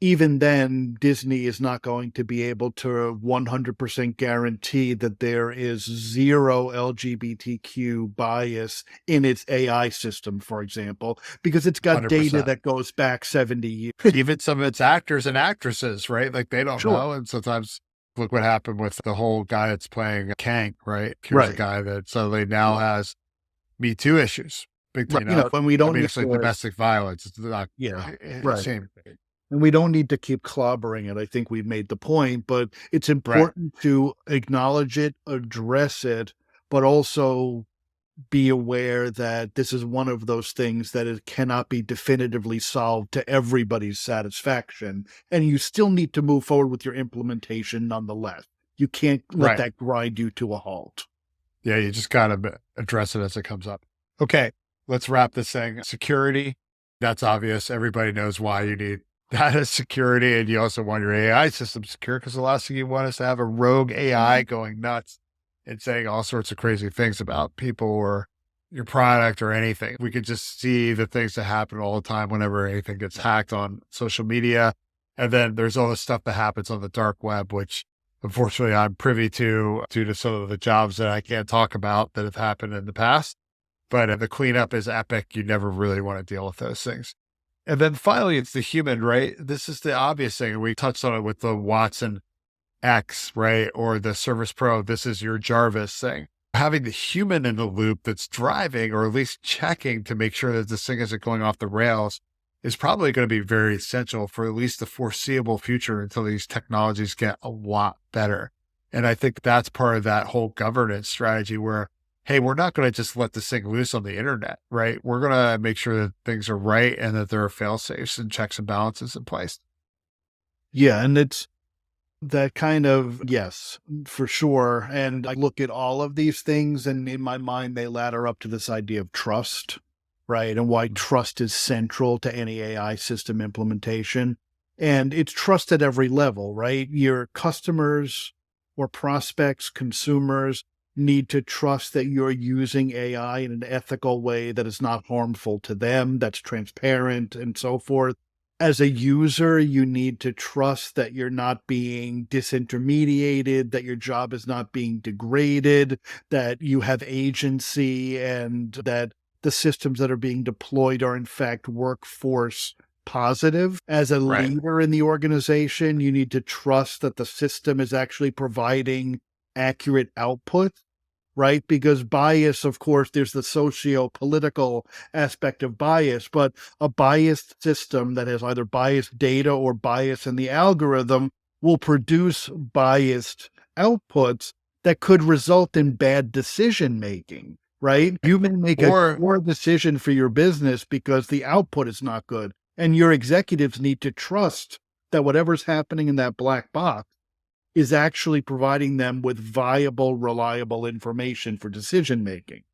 even then, Disney is not going to be able to 100% guarantee that there is zero LGBTQ bias in its AI system, for example, because it's got 100%. data that goes back 70 years. Even some of its actors and actresses, right? Like they don't know. And sometimes look what happened with the whole guy that's playing Kang, right? Here's a guy that suddenly now has Me Too issues. Big time, when we don't it's like domestic violence. It's not same thing. And we don't need to keep clobbering it. I think we've made the point, but it's important to acknowledge it, address it, but also be aware that this is one of those things that it cannot be definitively solved to everybody's satisfaction. And you still need to move forward with your implementation nonetheless. You can't let that grind you to a halt. Yeah, you just got to address it as it comes up. Okay, let's wrap this thing. Security, that's obvious. Everybody knows why you need data security, and you also want your AI system secure, because the last thing you want is to have a rogue AI going nuts and saying all sorts of crazy things about people or your product or anything. We could just see the things that happen all the time whenever anything gets hacked on social media. And then there's all the stuff that happens on the dark web, which unfortunately I'm privy to due to some of the jobs that I can't talk about that have happened in the past. But the cleanup is epic. You never really want to deal with those things. And then finally, it's the human, right? This is the obvious thing. We touched on it with the WatsonX, right? Or the Service Pro. This is your Jarvis thing. Having the human in the loop that's driving, or at least checking to make sure that this thing isn't going off the rails, is probably going to be very essential for at least the foreseeable future until these technologies get a lot better. And I think that's part of that whole governance strategy where, hey, we're not going to just let this thing loose on the internet, right? We're going to make sure that things are right and that there are fail safes and checks and balances in place. Yeah. And it's that kind of, yes, for sure. And I look at all of these things, and in my mind, they ladder up to this idea of trust, right? And why trust is central to any AI system implementation. And it's trust at every level, right? Your customers or prospects, consumers, need to trust that you're using AI in an ethical way that is not harmful to them, that's transparent and so forth. As a user, you need to trust that you're not being disintermediated, that your job is not being degraded, that you have agency, and that the systems that are being deployed are in fact workforce positive. As a leader in the organization, you need to trust that the system is actually providing accurate output, right? Because bias, of course, there's the socio-political aspect of bias, but a biased system that has either biased data or bias in the algorithm will produce biased outputs that could result in bad decision-making, right? You may make a poor decision for your business because the output is not good, and your executives need to trust that whatever's happening in that black box is actually providing them with viable, reliable information for decision-making.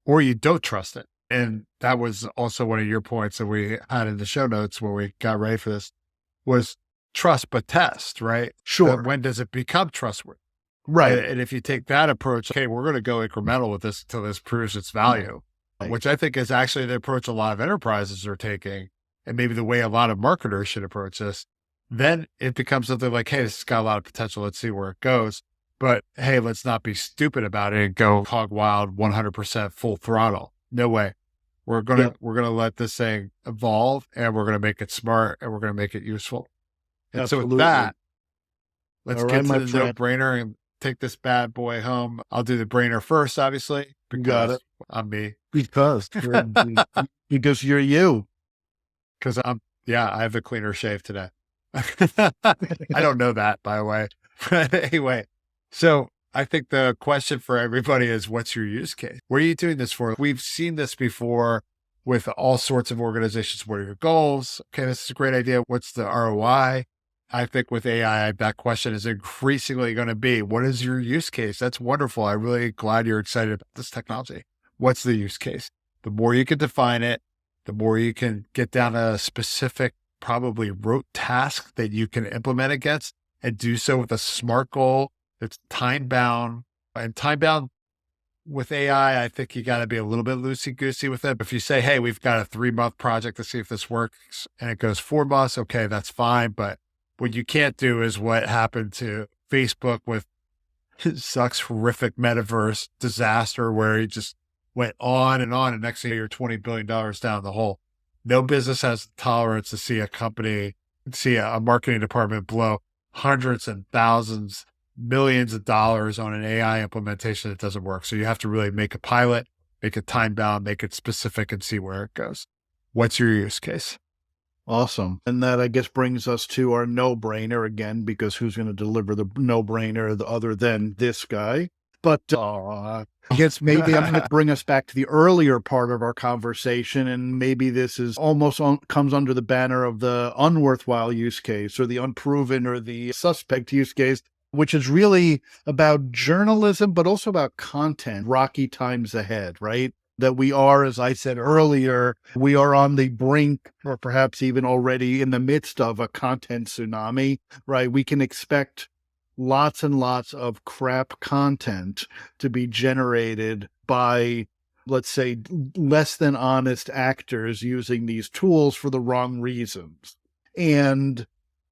Or you don't trust it. And that was also one of your points that we had in the show notes when we got ready for this, was trust but test, right? Sure. When does it become trustworthy? Right. And if you take that approach, okay, we're going to go incremental with this until this proves its value, which I think is actually the approach a lot of enterprises are taking, and maybe the way a lot of marketers should approach this. Then it becomes something like, hey, this has got a lot of potential. Let's see where it goes. But hey, let's not be stupid about it and go hog wild 100% full throttle. No way. We're going to let this thing evolve, and we're going to make it smart, and we're going to make it useful. And Absolutely. So with that, let's get to the no-brainer and take this bad boy home. I'll do the brainer first, obviously. Got it. I'm me. Because you're you. Because I have a cleaner shave today. I don't know that, by the way. But anyway, so I think the question for everybody is, what's your use case? What are you doing this for? We've seen this before with all sorts of organizations. What are your goals? Okay, this is a great idea. What's the ROI? I think with AI, that question is increasingly going to be, what is your use case? That's wonderful. I'm really glad you're excited about this technology. What's the use case? The more you can define it, the more you can get down a specific, probably rote task that you can implement against, and do so with a smart goal that's time bound. And time bound with AI, I think you got to be a little bit loosey-goosey with it. If you say, hey, we've got a 3-month project to see if this works, and it goes 4 months, okay, that's fine. But what you can't do is what happened to Facebook with Zuck's horrific metaverse disaster, where he just went on, and next thing you're $20 billion down the hole. No business has the tolerance to see a marketing department blow hundreds and thousands, millions of dollars on an AI implementation that doesn't work. So you have to really make a pilot, make it time bound, make it specific, and see where it goes. What's your use case? Awesome. And that, I guess, brings us to our no-brainer again, because who's going to deliver the no-brainer other than this guy? But I guess maybe I'm going to bring us back to the earlier part of our conversation, and maybe this is almost comes under the banner of the unworthwhile use case, or the unproven, or the suspect use case, which is really about journalism, but also about content, rocky times ahead, right? That we are, as I said earlier, we are on the brink, or perhaps even already in the midst of, a content tsunami, right? We can expect lots and lots of crap content to be generated by, let's say, less than honest actors using these tools for the wrong reasons. And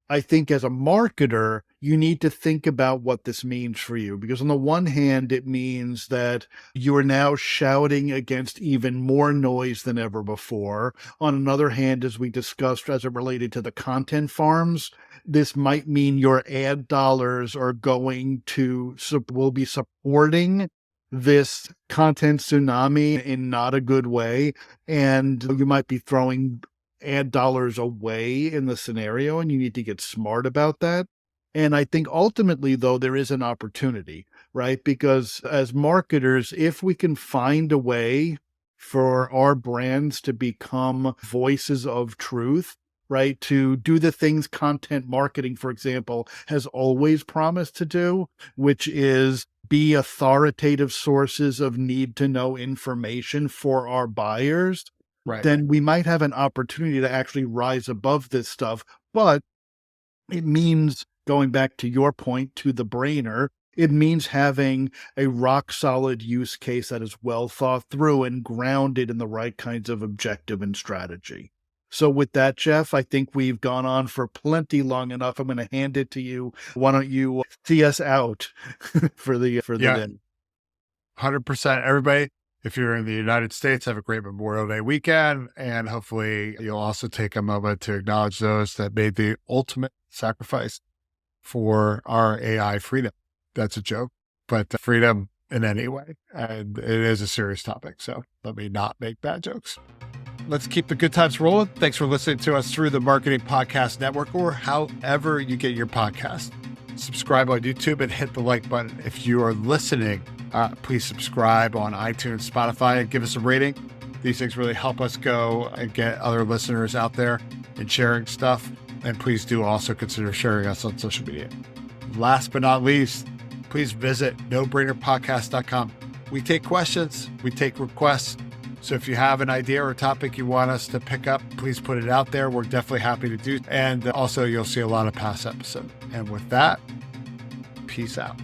I think as a marketer, you need to think about what this means for you, because on the one hand, it means that you are now shouting against even more noise than ever before. On another hand, as we discussed, as it related to the content farms, this might mean your ad dollars are will be supporting this content tsunami in not a good way. And you might be throwing ad dollars away in the scenario, and you need to get smart about that. And I think ultimately, though, there is an opportunity, right? Because as marketers, if we can find a way for our brands to become voices of truth, right? To do the things content marketing, for example, has always promised to do, which is be authoritative sources of need-to-know information for our buyers, Right. Then we might have an opportunity to actually rise above this stuff. But it means, going back to your point, to the brainer, it means having a rock solid use case that is well thought through and grounded in the right kinds of objective and strategy. So with that, Geoff, I think we've gone on for plenty long enough. I'm going to hand it to you. Why don't you see us out for the day? 100%. Everybody, if you're in the United States, have a great Memorial Day weekend. And hopefully you'll also take a moment to acknowledge those that made the ultimate sacrifice for our AI freedom. That's a joke, but freedom in any way. And it is a serious topic. So let me not make bad jokes. Let's keep the good times rolling. Thanks for listening to us through the Marketing Podcast Network, or however you get your podcast. Subscribe on YouTube and hit the like button. If you are listening, please subscribe on iTunes, Spotify, and give us a rating. These things really help us go and get other listeners out there and sharing stuff. And please do also consider sharing us on social media. Last but not least, please visit nobrainerpodcast.com. We take questions, we take requests. So if you have an idea or a topic you want us to pick up, please put it out there. We're definitely happy to do. And also you'll see a lot of past episodes. And with that, peace out.